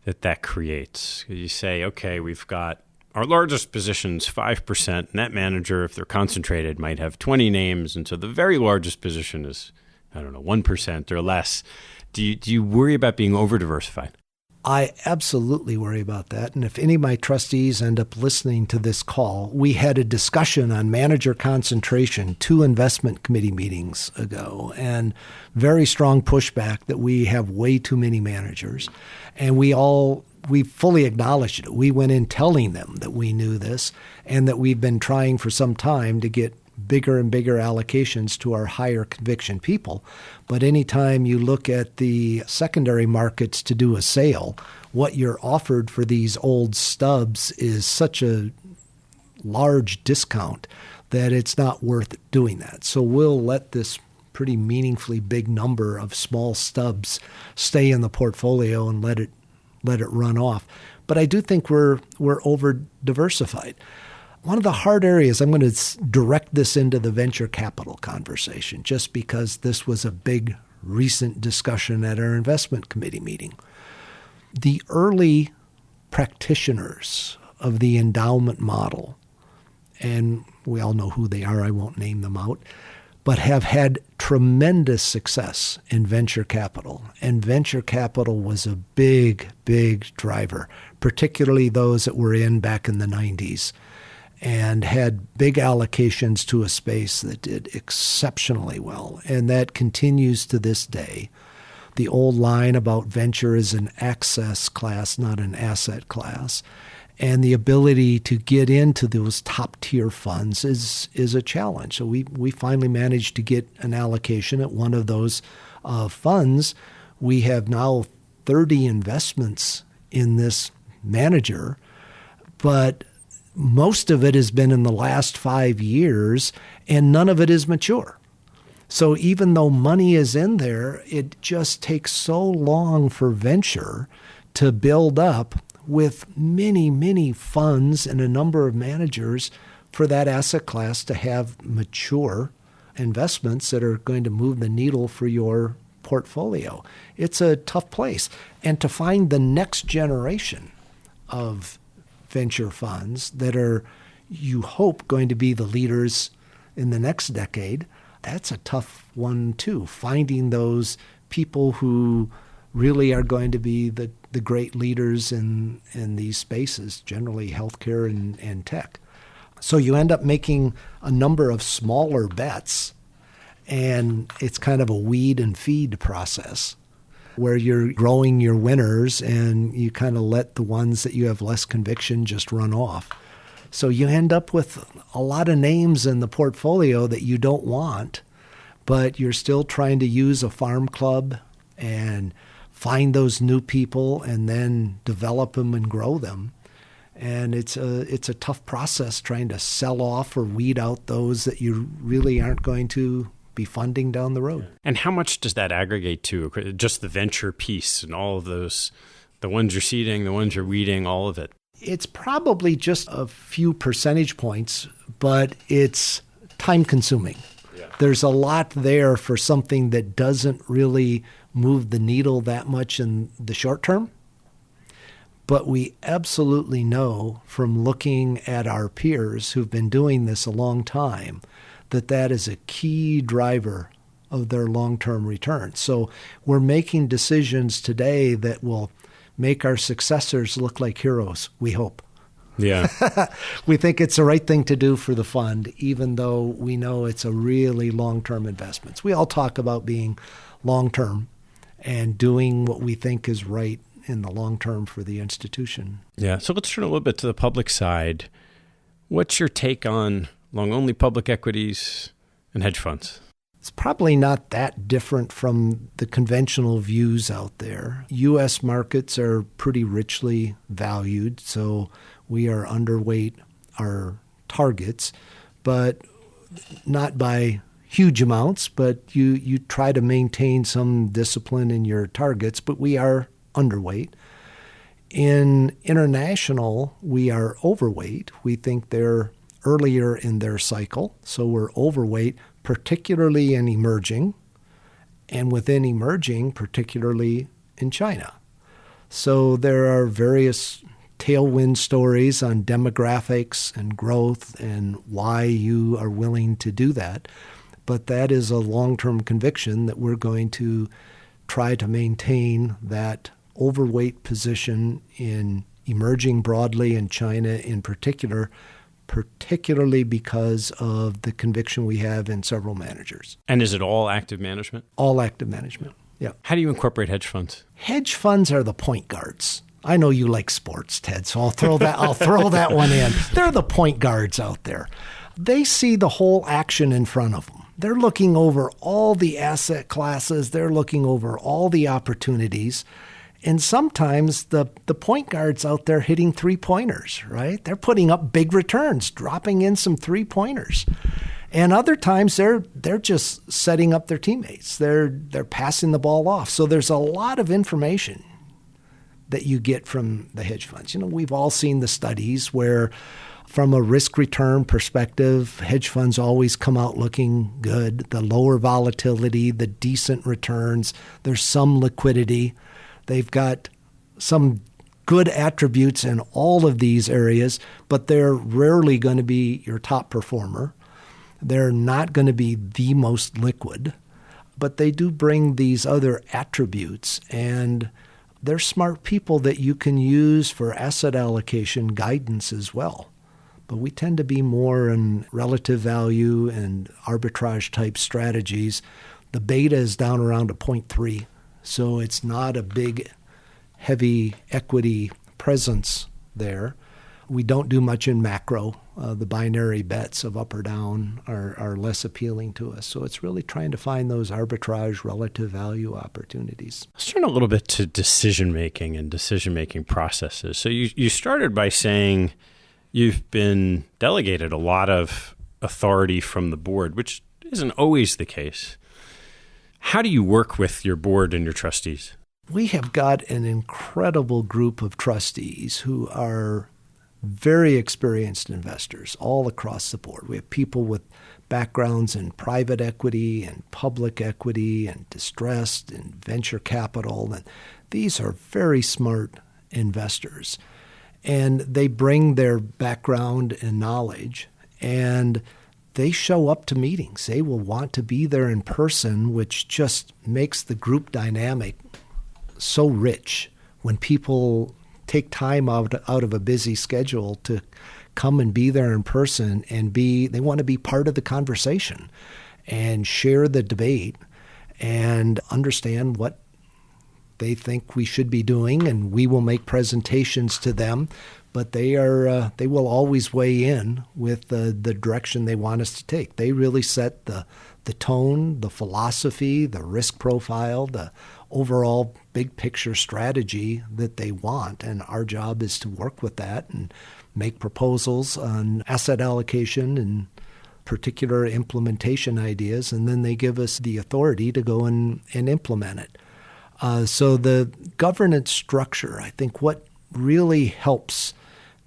that creates? You say, okay, we've got our largest positions, 5%, and that manager, if they're concentrated, might have 20 names. And so the very largest position is, 1% or less. Do you worry about being over-diversified? I absolutely worry about that. And if any of my trustees end up listening to this call, we had a discussion on manager concentration 2 investment committee meetings ago, and very strong pushback that we have way too many managers. And we fully acknowledged it. We went in telling them that we knew this and that we've been trying for some time to get bigger and bigger allocations to our higher conviction people. But anytime you look at the secondary markets to do a sale, what you're offered for these old stubs is such a large discount that it's not worth doing that. So we'll let this pretty meaningfully big number of small stubs stay in the portfolio and let it run off. But I do think we're over diversified. One of the hard areas, I'm going to direct this into the venture capital conversation, just because this was a big recent discussion at our investment committee meeting. The early practitioners of the endowment model, and we all know who they are, I won't name them out, but have had tremendous success in venture capital. And venture capital was a big, big driver, particularly those that were in back in the 90s and had big allocations to a space that did exceptionally well. And that continues to this day. The old line about venture is an access class, not an asset class. And the ability to get into those top-tier funds is a challenge. So we finally managed to get an allocation at one of those funds. We have now 30 investments in this manager, but most of it has been in the last 5 years, and none of it is mature. So even though money is in there, it just takes so long for venture to build up with many, many funds and a number of managers for that asset class to have mature investments that are going to move the needle for your portfolio. It's a tough place. And to find the next generation of venture funds that are, you hope, going to be the leaders in the next decade, that's a tough one too. Finding those people who really are going to be the great leaders in these spaces, generally healthcare and tech. So you end up making a number of smaller bets, and it's kind of a weed and feed process where you're growing your winners and you kind of let the ones that you have less conviction just run off. So you end up with a lot of names in the portfolio that you don't want, but you're still trying to use a farm club and find those new people and then develop them and grow them. And it's a tough process trying to sell off or weed out those that you really aren't going to be funding down the road. And how much does that aggregate to? Just the venture piece and all of those, the ones you're seeding, the ones you're weeding, all of it? It's probably just a few percentage points, but it's time consuming. Yeah. There's a lot there for something that doesn't really move the needle that much in the short term. But we absolutely know from looking at our peers who've been doing this a long time that that is a key driver of their long-term returns. So we're making decisions today that will make our successors look like heroes, we hope. Yeah. We think it's the right thing to do for the fund, even though we know it's a really long-term investment. We all talk about being long-term and doing what we think is right in the long term for the institution. Yeah. So let's turn a little bit to the public side. What's your take on long-only public equities and hedge funds? It's probably not that different from the conventional views out there. U.S. markets are pretty richly valued, so we are underweight our targets, but not by huge amounts, but you try to maintain some discipline in your targets, but we are underweight. In international, we are overweight. We think they're earlier in their cycle, so we're overweight, particularly in emerging, and within emerging, particularly in China. So there are various tailwind stories on demographics and growth and why you are willing to do that. But that is a long-term conviction that we're going to try to maintain that overweight position in emerging broadly and China in particular, particularly because of the conviction we have in several managers. And is it all active management? All active management, yeah. How do you incorporate hedge funds? Hedge funds are the point guards. I know you like sports, Ted, so I'll throw that one in. They're the point guards out there. They see the whole action in front of them. They're looking over all the asset classes. They're looking over all the opportunities. And sometimes the point guards out there hitting three-pointers, right? They're putting up big returns, dropping in some three-pointers. And other times they're just setting up their teammates. They're passing the ball off. So there's a lot of information that you get from the hedge funds. You know, we've all seen the studies where from a risk-return perspective, hedge funds always come out looking good. The lower volatility, the decent returns, there's some liquidity. They've got some good attributes in all of these areas, but they're rarely going to be your top performer. They're not going to be the most liquid, but they do bring these other attributes, and they're smart people that you can use for asset allocation guidance as well. But we tend to be more in relative value and arbitrage type strategies. The beta is down around a 0.3, so it's not a big, heavy equity presence there. We don't do much in macro. The binary bets of up or down are less appealing to us. So it's really trying to find those arbitrage relative value opportunities. Let's turn a little bit to decision-making and decision-making processes. So you started by saying you've been delegated a lot of authority from the board, which isn't always the case. How do you work with your board and your trustees? We have got an incredible group of trustees who are very experienced investors all across the board. We have people with backgrounds in private equity and public equity and distressed and venture capital. And these are very smart investors. And they bring their background and knowledge, and they show up to meetings. They will want to be there in person, which just makes the group dynamic so rich when people take time out of a busy schedule to come and be there in person and they want to be part of the conversation and share the debate and understand what they think we should be doing, and we will make presentations to them, but they will always weigh in with the direction they want us to take. They really set the tone, the philosophy, the risk profile, the overall big picture strategy that they want, and our job is to work with that and make proposals on asset allocation and particular implementation ideas, and then they give us the authority to go and implement it. So the governance structure, I think what really helps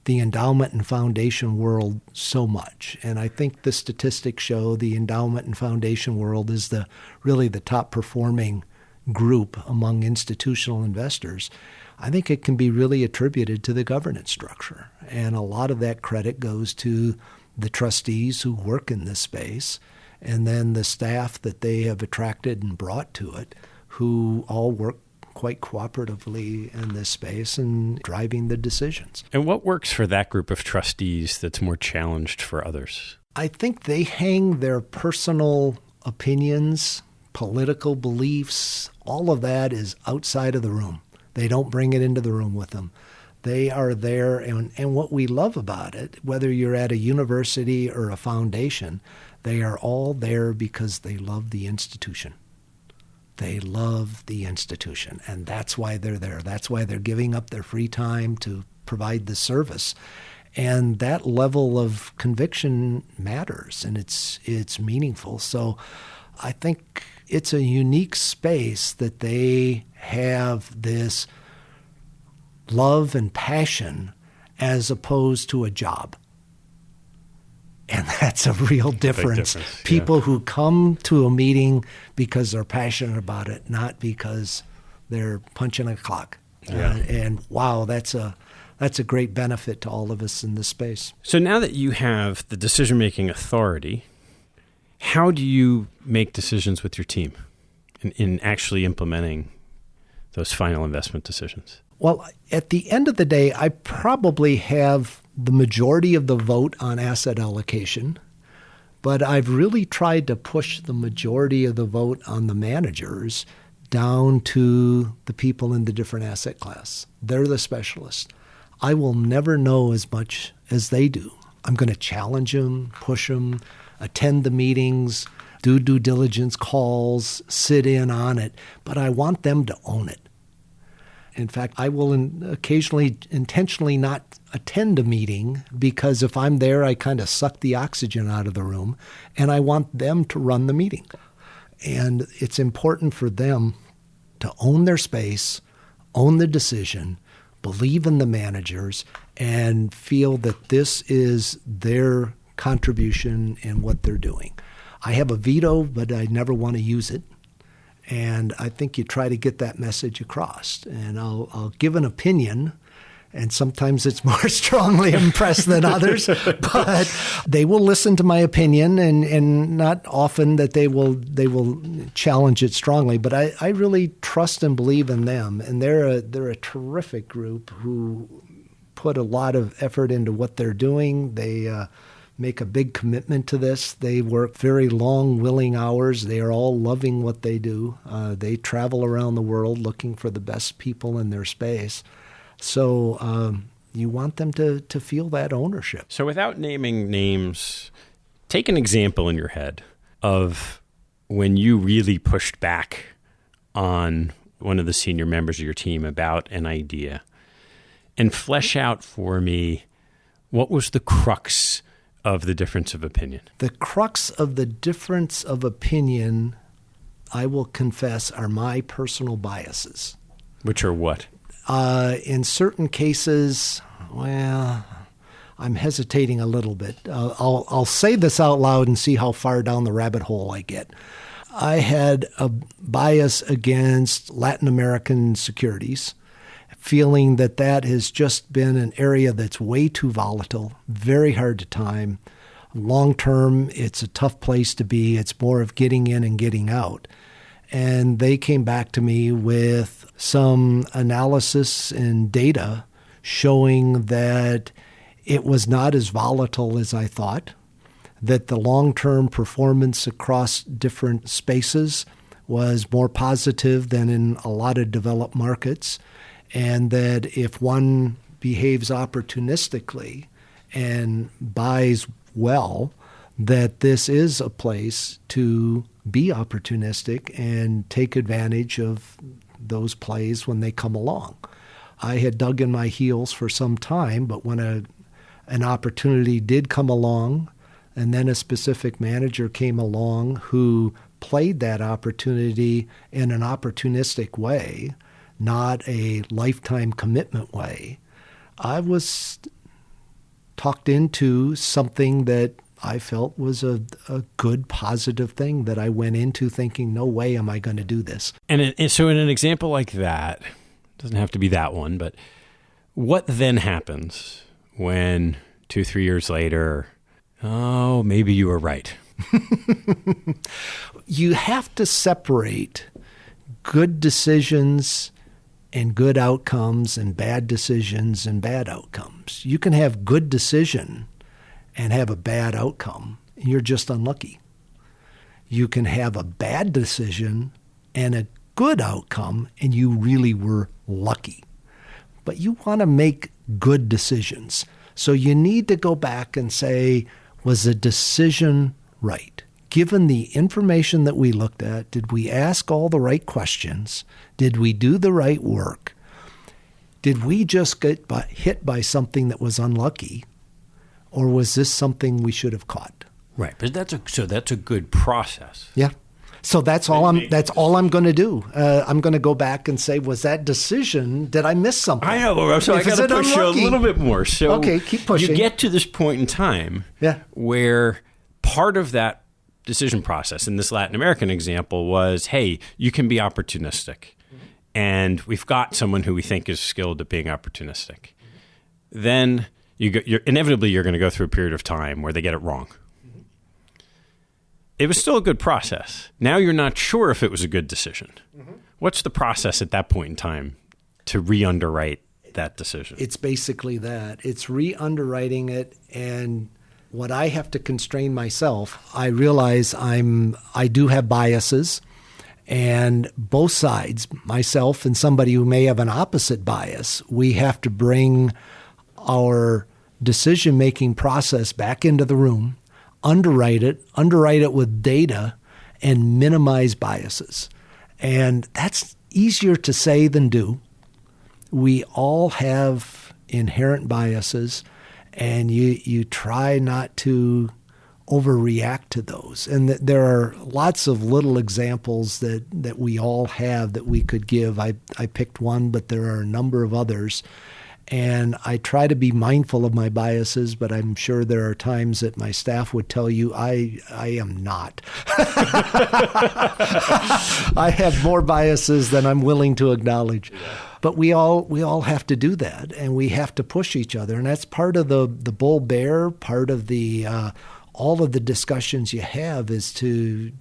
the endowment and foundation world so much, and I think the statistics show the endowment and foundation world is really the top performing group among institutional investors. I think it can be really attributed to the governance structure. And a lot of that credit goes to the trustees who work in this space, and then the staff that they have attracted and brought to it, who all work quite cooperatively in this space and driving the decisions. And what works for that group of trustees that's more challenged for others? I think they hang their personal opinions, political beliefs, all of that is outside of the room. They don't bring it into the room with them. They are there, and what we love about it, whether you're at a university or a foundation, they are all there because they love the institution. They love the institution, and that's why they're there. That's why they're giving up their free time to provide the service. And that level of conviction matters, and it's meaningful. So I think it's a unique space that they have this love and passion as opposed to a job. And that's a real difference. People who come to a meeting because they're passionate about it, not because they're punching a clock. Yeah. And wow, that's a great benefit to all of us in this space. So now that you have the decision-making authority, how do you make decisions with your team in actually implementing those final investment decisions? Well, at the end of the day, I probably have the majority of the vote on asset allocation, but I've really tried to push the majority of the vote on the managers down to the people in the different asset class. They're the specialists. I will never know as much as they do. I'm going to challenge them, push them, attend the meetings, do due diligence calls, sit in on it, but I want them to own it. In fact, I will occasionally intentionally not attend a meeting because if I'm there, I kind of suck the oxygen out of the room, and I want them to run the meeting. And it's important for them to own their space, own the decision, believe in the managers, and feel that this is their contribution in what they're doing. I have a veto, but I never want to use it. And I think you try to get that message across. And I'll give an opinion, and sometimes it's more strongly impressed than others, but they will listen to my opinion, and not often that they will challenge it strongly. But I really trust and believe in them, and they're a terrific group who put a lot of effort into what they're doing. They make a big commitment to this. They work very long, willing hours. They are all loving what they do. They travel around the world looking for the best people in their space. So you want them to feel that ownership. So without naming names, take an example in your head of when you really pushed back on one of the senior members of your team about an idea, and flesh out for me what was the crux of the difference of opinion. The crux of the difference of opinion, I will confess, are my personal biases. Which are what? In certain cases, well, I'm hesitating a little bit. I'll say this out loud and see how far down the rabbit hole I get. I had a bias against Latin American securities, feeling that has just been an area that's way too volatile, very hard to time. Long term, it's a tough place to be. It's more of getting in and getting out. And they came back to me with some analysis and data showing that it was not as volatile as I thought, that the long-term performance across different spaces was more positive than in a lot of developed markets, and that if one behaves opportunistically and buys well, that this is a place to be opportunistic and take advantage of those plays when they come along. I had dug in my heels for some time, but when an opportunity did come along, and then a specific manager came along who played that opportunity in an opportunistic way, not a lifetime commitment way, I was talked into something that I felt was a good, positive thing that I went into thinking, no way am I going to do this. And so in an example like that, doesn't have to be that one, but what then happens when 2-3 years later, oh, maybe you were right? You have to separate good decisions and good outcomes and bad decisions and bad outcomes. You can have good decision and have a bad outcome, and you're just unlucky. You can have a bad decision and a good outcome, and you really were lucky. But you want to make good decisions. So you need to go back and say, was the decision right? Given the information that we looked at, did we ask all the right questions? Did we do the right work? Did we just get hit by something that was unlucky? Or was this something we should have caught? Right, but that's a good process. Yeah. So that's all I'm going to do. I'm going to go back and say, was that decision, did I miss something? I know, so I got to push you a little bit more. So okay, keep pushing. You get to this point in time where part of that decision process in this Latin American example was, hey, you can be opportunistic. And we've got someone who we think is skilled at being opportunistic. Then you're inevitably going to go through a period of time where they get it wrong. It was still a good process. Now you're not sure if it was a good decision. What's the process at that point in time to re-underwrite that decision? It's basically that. It's re-underwriting it, and what I have to constrain myself, I realize I do have biases, and both sides, myself and somebody who may have an opposite bias, we have to bring our decision-making process back into the room, underwrite it with data, and minimize biases. And that's easier to say than do. We all have inherent biases, and you try not to overreact to those. And there are lots of little examples that we all have that we could give. I picked one, but there are a number of others. And I try to be mindful of my biases, but I'm sure there are times that my staff would tell you I am not. I have more biases than I'm willing to acknowledge. Yeah. But we all have to do that, and we have to push each other. And that's part of the bull bear, part of the all of the discussions you have is to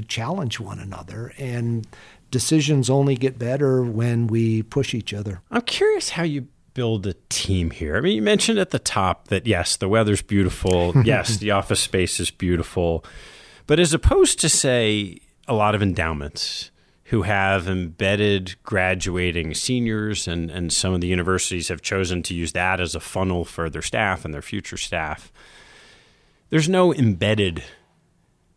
challenge one another. And decisions only get better when we push each other. I'm curious how you build a team here. I mean, you mentioned at the top that, yes, the weather's beautiful. Yes, the office space is beautiful. But as opposed to, say, a lot of endowments who have embedded graduating seniors, and some of the universities have chosen to use that as a funnel for their staff and their future staff, there's no embedded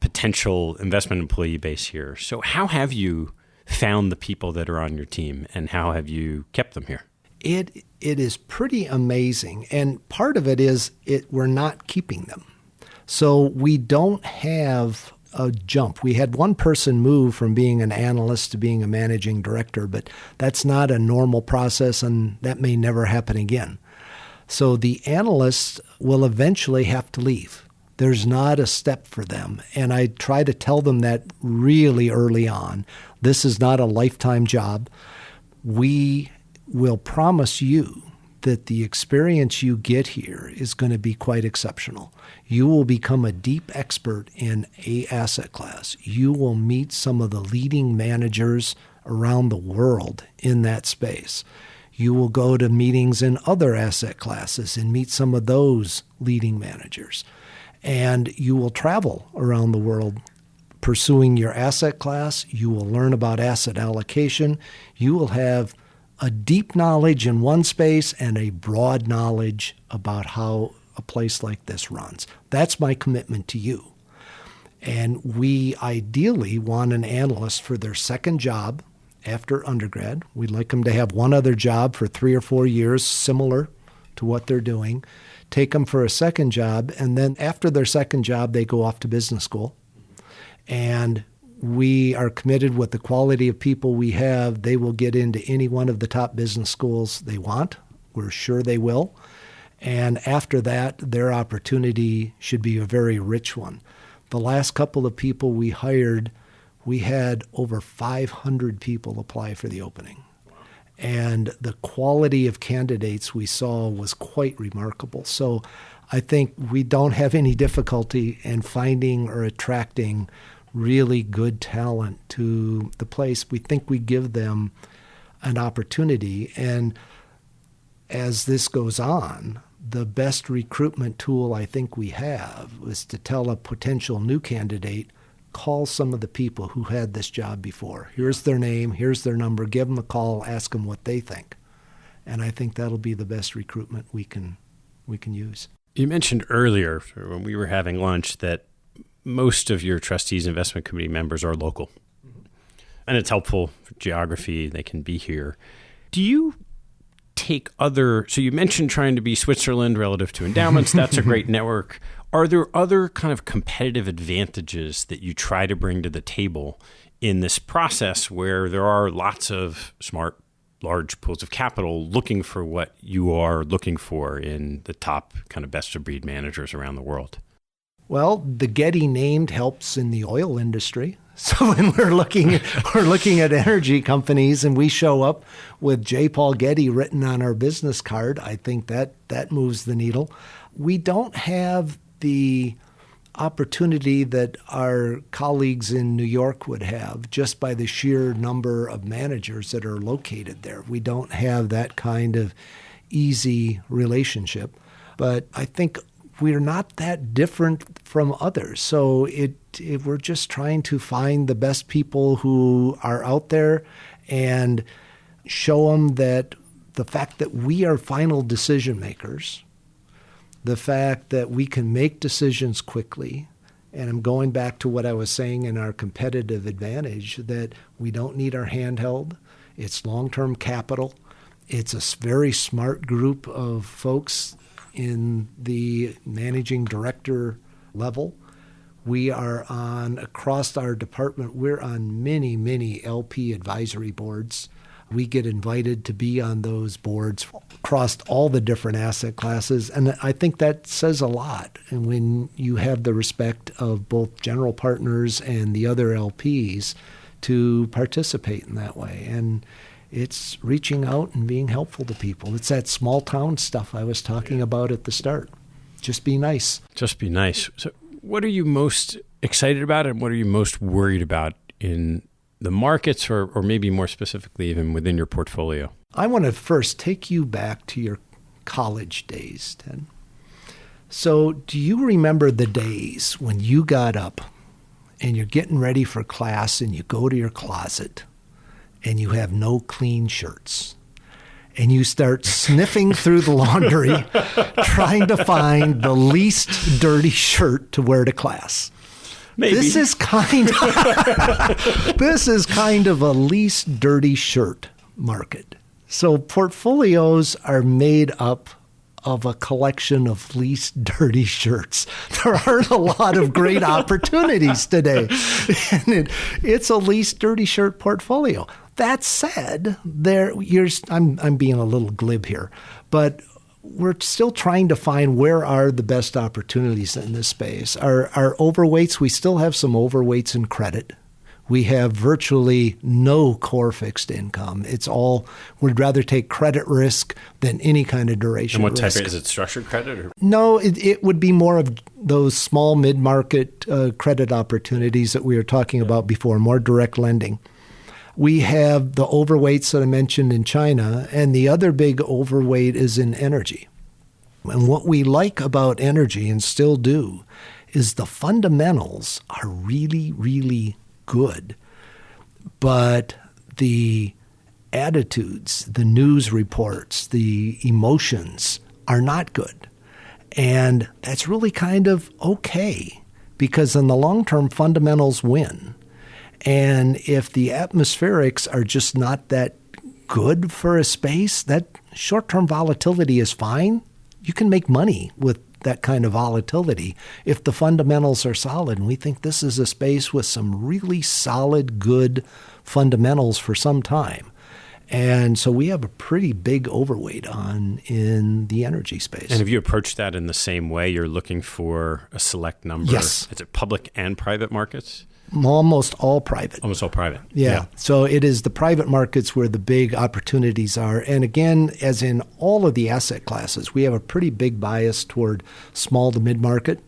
potential investment employee base here. So how have you found the people that are on your team, and how have you kept them here? It is pretty amazing. And part of it is we're not keeping them. So we don't have a jump. We had one person move from being an analyst to being a managing director, but that's not a normal process, and that may never happen again. So the analysts will eventually have to leave. There's not a step for them. And I try to tell them that really early on. This is not a lifetime job. We will promise you that the experience you get here is going to be quite exceptional. You will become a deep expert in a asset class. You will meet some of the leading managers around the world in that space. You will go to meetings in other asset classes and meet some of those leading managers. And you will travel around the world pursuing your asset class. You will learn about asset allocation. You will have a deep knowledge in one space and a broad knowledge about how a place like this runs. That's my commitment to you. And we ideally want an analyst for their second job after undergrad. We'd like them to have one other job for 3 or 4 years, similar to what they're doing. Take them for a second job, and then after their second job, they go off to business school. And we are committed with the quality of people we have. They will get into any one of the top business schools they want. We're sure they will. And after that, their opportunity should be a very rich one. The last couple of people we hired, we had over 500 people apply for the opening. And the quality of candidates we saw was quite remarkable. So I think we don't have any difficulty in finding or attracting really good talent to the place. We think we give them an opportunity. And as this goes on, the best recruitment tool I think we have is to tell a potential new candidate, call some of the people who had this job before. Here's their name, here's their number, give them a call, ask them what they think. And I think that'll be the best recruitment we can use. You mentioned earlier when we were having lunch that most of your trustees investment committee members are local. Mm-hmm. And it's helpful for geography. They can be here. Do you take so you mentioned trying to be Switzerland relative to endowments. That's a great network. Are there other kind of competitive advantages that you try to bring to the table in this process where there are lots of smart, large pools of capital looking for what you are looking for in the top kind of best of breed managers around the world? Well, the Getty named helps in the oil industry. So when we're looking at energy companies and we show up with J. Paul Getty written on our business card, I think that moves the needle. We don't have the opportunity that our colleagues in New York would have just by the sheer number of managers that are located there. We don't have that kind of easy relationship. But I think we're not that different from others. So we're just trying to find the best people who are out there and show them that the fact that we are final decision makers, the fact that we can make decisions quickly, and I'm going back to what I was saying in our competitive advantage, that we don't need our hand held. It's long-term capital. It's a very smart group of folks in the managing director level. We are across our department, we're on many, many LP advisory boards. We get invited to be on those boards across all the different asset classes, and I think that says a lot. And when you have the respect of both general partners and the other LPs to participate in that way, and it's reaching out and being helpful to people. It's that small town stuff I was talking about at the start. Just be nice. Just be nice. So what are you most excited about, and what are you most worried about in the markets, or maybe more specifically even within your portfolio? I want to first take you back to your college days, Ted. So do you remember the days when you got up and you're getting ready for class and you go to your closet and you have no clean shirts and you start sniffing through the laundry trying to find the least dirty shirt to wear to class? Maybe. This is kind of a least dirty shirt market. So portfolios are made up of a collection of least dirty shirts. There aren't a lot of great opportunities today. And it's a least dirty shirt portfolio. That said, I'm being a little glib here, but we're still trying to find where are the best opportunities in this space. Our overweights, we still have some overweights in credit. We have virtually no core fixed income. It's all, we'd rather take credit risk than any kind of duration risk. And what type is it, structured credit? Or? No, it would be more of those small mid-market credit opportunities that we were talking about before, more direct lending. We have the overweights that I mentioned in China, and the other big overweight is in energy. And what we like about energy, and still do, is the fundamentals are really, really good. But the attitudes, the news reports, the emotions are not good. And that's really kind of okay, because in the long term, fundamentals win. And if the atmospherics are just not that good for a space, that short-term volatility is fine. You can make money with that kind of volatility if the fundamentals are solid. And we think this is a space with some really solid, good fundamentals for some time. And so we have a pretty big overweight in the energy space. And have you approached that in the same way? You're looking for a select number? Yes. Is it public and private markets? Almost all private. Almost all private. Yeah. So it is the private markets where the big opportunities are. And again, as in all of the asset classes, we have a pretty big bias toward small to mid-market.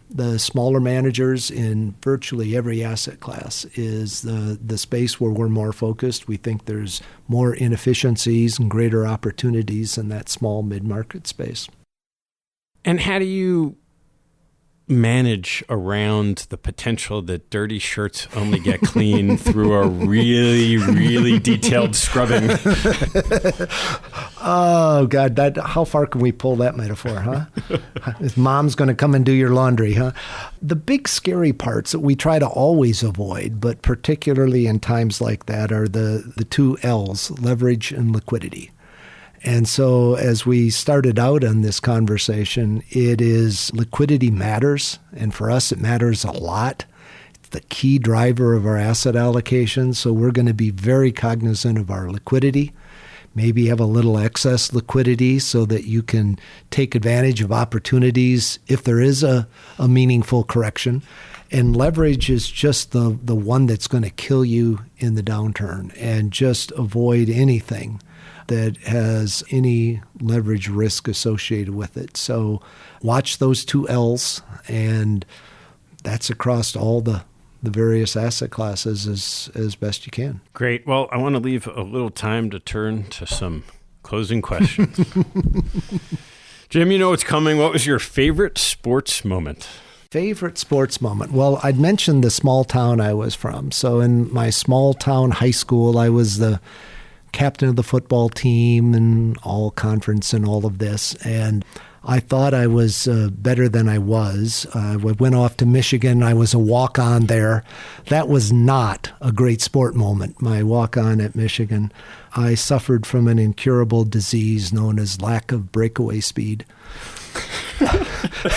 The smaller managers in virtually every asset class is the space where we're more focused. We think there's more inefficiencies and greater opportunities in that small mid-market space. And how do you manage around the potential that dirty shirts only get clean through a really, really detailed scrubbing? Oh, God, how far can we pull that metaphor, huh? Is mom's going to come and do your laundry, huh? The big scary parts that we try to always avoid, but particularly in times like that, are the two L's, leverage and liquidity. And so as we started out on this conversation, it is liquidity matters. And for us, it matters a lot. It's the key driver of our asset allocation. So we're going to be very cognizant of our liquidity, maybe have a little excess liquidity so that you can take advantage of opportunities if there is a meaningful correction. And leverage is just the one that's going to kill you in the downturn, and just avoid anything that has any leverage risk associated with it. So watch those two L's, and that's across all the various asset classes as best you can. Great. Well, I want to leave a little time to turn to some closing questions. Jim, you know what's coming. What was your favorite sports moment? Favorite sports moment? Well, I'd mentioned the small town I was from. So in my small town high school, I was the captain of the football team and all conference and all of this. And I thought I was better than I was. I went off to Michigan. I was a walk-on there. That was not a great sport moment, my walk-on at Michigan. I suffered from an incurable disease known as lack of breakaway speed.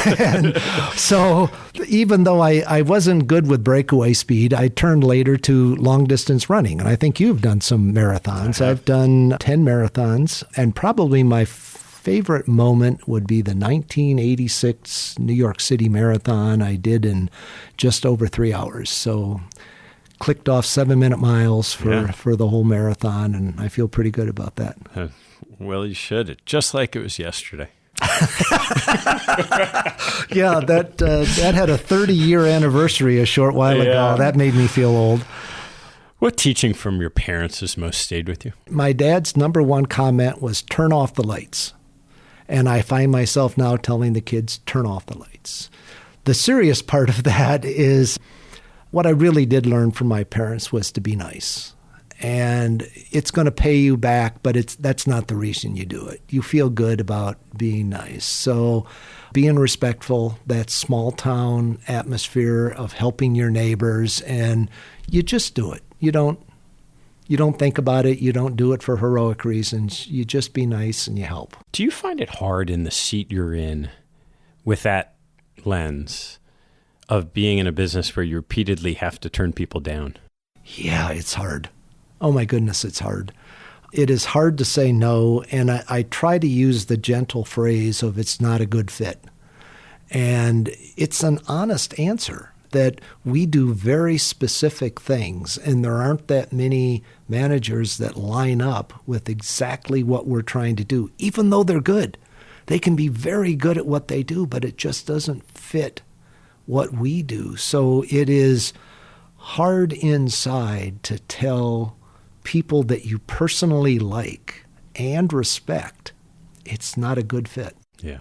And so even though I wasn't good with breakaway speed, I turned later to long distance running. And I think you've done some marathons. I've done 10 marathons, and probably my favorite moment would be the 1986 New York City Marathon I did in just over 3 hours. So clicked off 7-minute miles for the whole marathon, and I feel pretty good about that. Well, you should. Just like it was yesterday. Yeah, that had a 30-year anniversary a short while ago. That made me feel old. What teaching from your parents has most stayed with you? My dad's number one comment was, turn off the lights. And I find myself now telling the kids, turn off the lights. The serious part of that is what I really did learn from my parents was to be nice. And it's going to pay you back, but that's not the reason you do it. You feel good about being nice. So being respectful, that small town atmosphere of helping your neighbors, and you just do it. You don't think about it. You don't do it for heroic reasons. You just be nice and you help. Do you find it hard in the seat you're in with that lens of being in a business where you repeatedly have to turn people down? Yeah, it's hard. Oh my goodness, it's hard. It is hard to say no, and I try to use the gentle phrase of it's not a good fit. And it's an honest answer that we do very specific things, and there aren't that many managers that line up with exactly what we're trying to do, even though they're good. They can be very good at what they do, but it just doesn't fit what we do. So it is hard inside to tell people that you personally like and respect it's not a good fit. Yeah.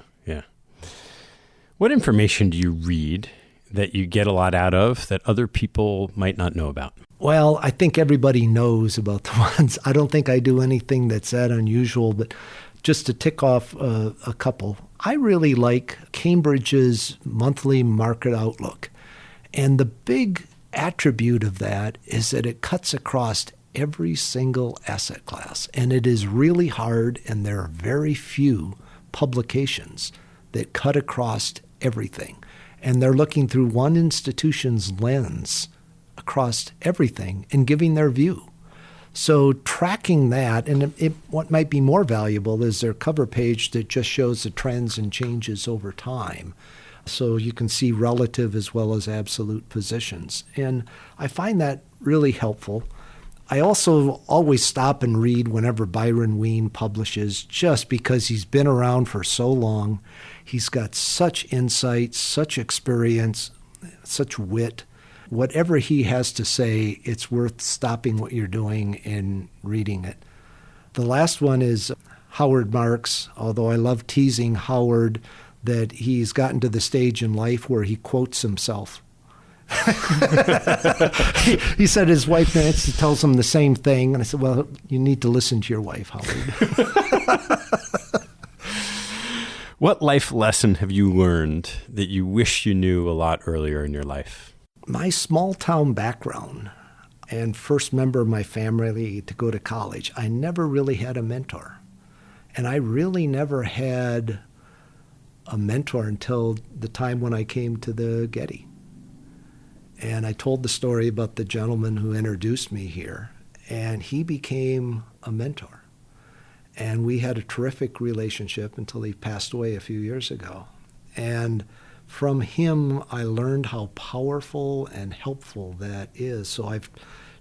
What information do you read that you get a lot out of that other people might not know about? Well, I think everybody knows about the ones. I don't think I do anything that's that unusual, but just to tick off a couple, I really like Cambridge's monthly market outlook. And the big attribute of that is that it cuts across every single asset class. And it is really hard, and there are very few publications that cut across everything. And they're looking through one institution's lens across everything and giving their view. So tracking that, and what might be more valuable is their cover page that just shows the trends and changes over time. So you can see relative as well as absolute positions. And I find that really helpful. I also always stop and read whenever Byron Wien publishes, just because he's been around for so long. He's got such insight, such experience, such wit. Whatever he has to say, it's worth stopping what you're doing and reading it. The last one is Howard Marks, although I love teasing Howard that he's gotten to the stage in life where he quotes himself. He said his wife Nancy tells him the same thing. And I said, well, you need to listen to your wife, Howard. What life lesson have you learned that you wish you knew a lot earlier in your life? My small town background and first member of my family to go to college, I never really had a mentor. And I really never had a mentor until the time when I came to the Getty. And I told the story about the gentleman who introduced me here, and he became a mentor. And we had a terrific relationship until he passed away a few years ago. And from him, I learned how powerful and helpful that is. So I've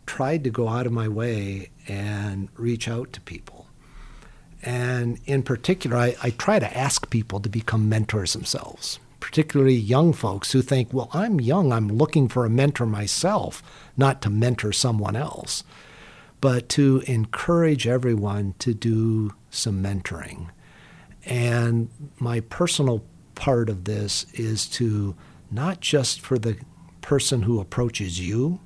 tried to go out of my way and reach out to people. And in particular, I try to ask people to become mentors themselves, particularly young folks who think, well, I'm young, I'm looking for a mentor myself, not to mentor someone else, but to encourage everyone to do some mentoring. And my personal part of this is to not just for the person who approaches you,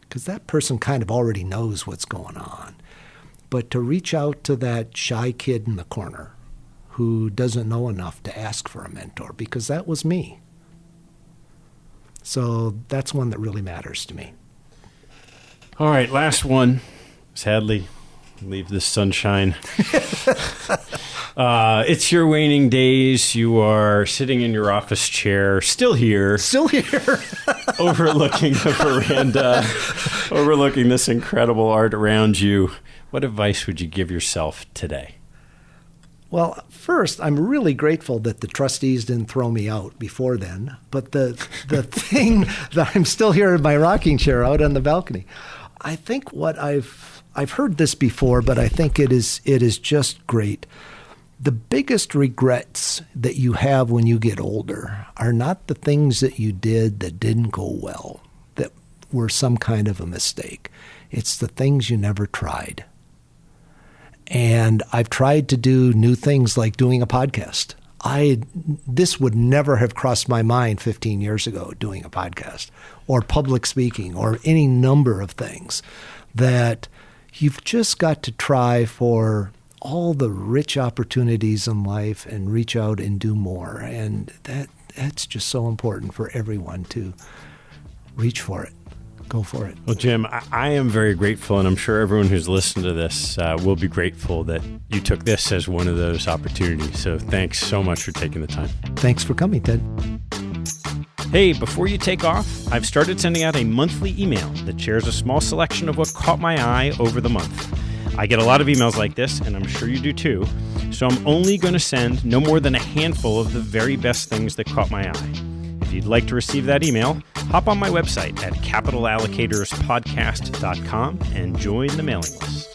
because that person kind of already knows what's going on, but to reach out to that shy kid in the corner who doesn't know enough to ask for a mentor, because that was me. So that's one that really matters to me. All right, last one. Sadly, leave this sunshine. It's your waning days. You are sitting in your office chair, still here, overlooking the veranda, overlooking this incredible art around you. What advice would you give yourself today? Well, first, I'm really grateful that the trustees didn't throw me out before then. But the thing that I'm still here in my rocking chair out on the balcony, I think what I've heard this before, but I think it is just great. The biggest regrets that you have when you get older are not the things that you did that didn't go well, that were some kind of a mistake. It's the things you never tried. And I've tried to do new things like doing a podcast. This would never have crossed my mind 15 years ago, doing a podcast or public speaking or any number of things that you've just got to try for all the rich opportunities in life and reach out and do more. And that's just so important for everyone to reach for it. Go for it. Well, Jim, I am very grateful, and I'm sure everyone who's listened to this will be grateful that you took this as one of those opportunities. So thanks so much for taking the time. Thanks for coming, Ted. Hey, before you take off, I've started sending out a monthly email that shares a small selection of what caught my eye over the month. I get a lot of emails like this, and I'm sure you do too. So I'm only going to send no more than a handful of the very best things that caught my eye. If you'd like to receive that email, hop on my website at capitalallocatospodcast.com and join the mailing list.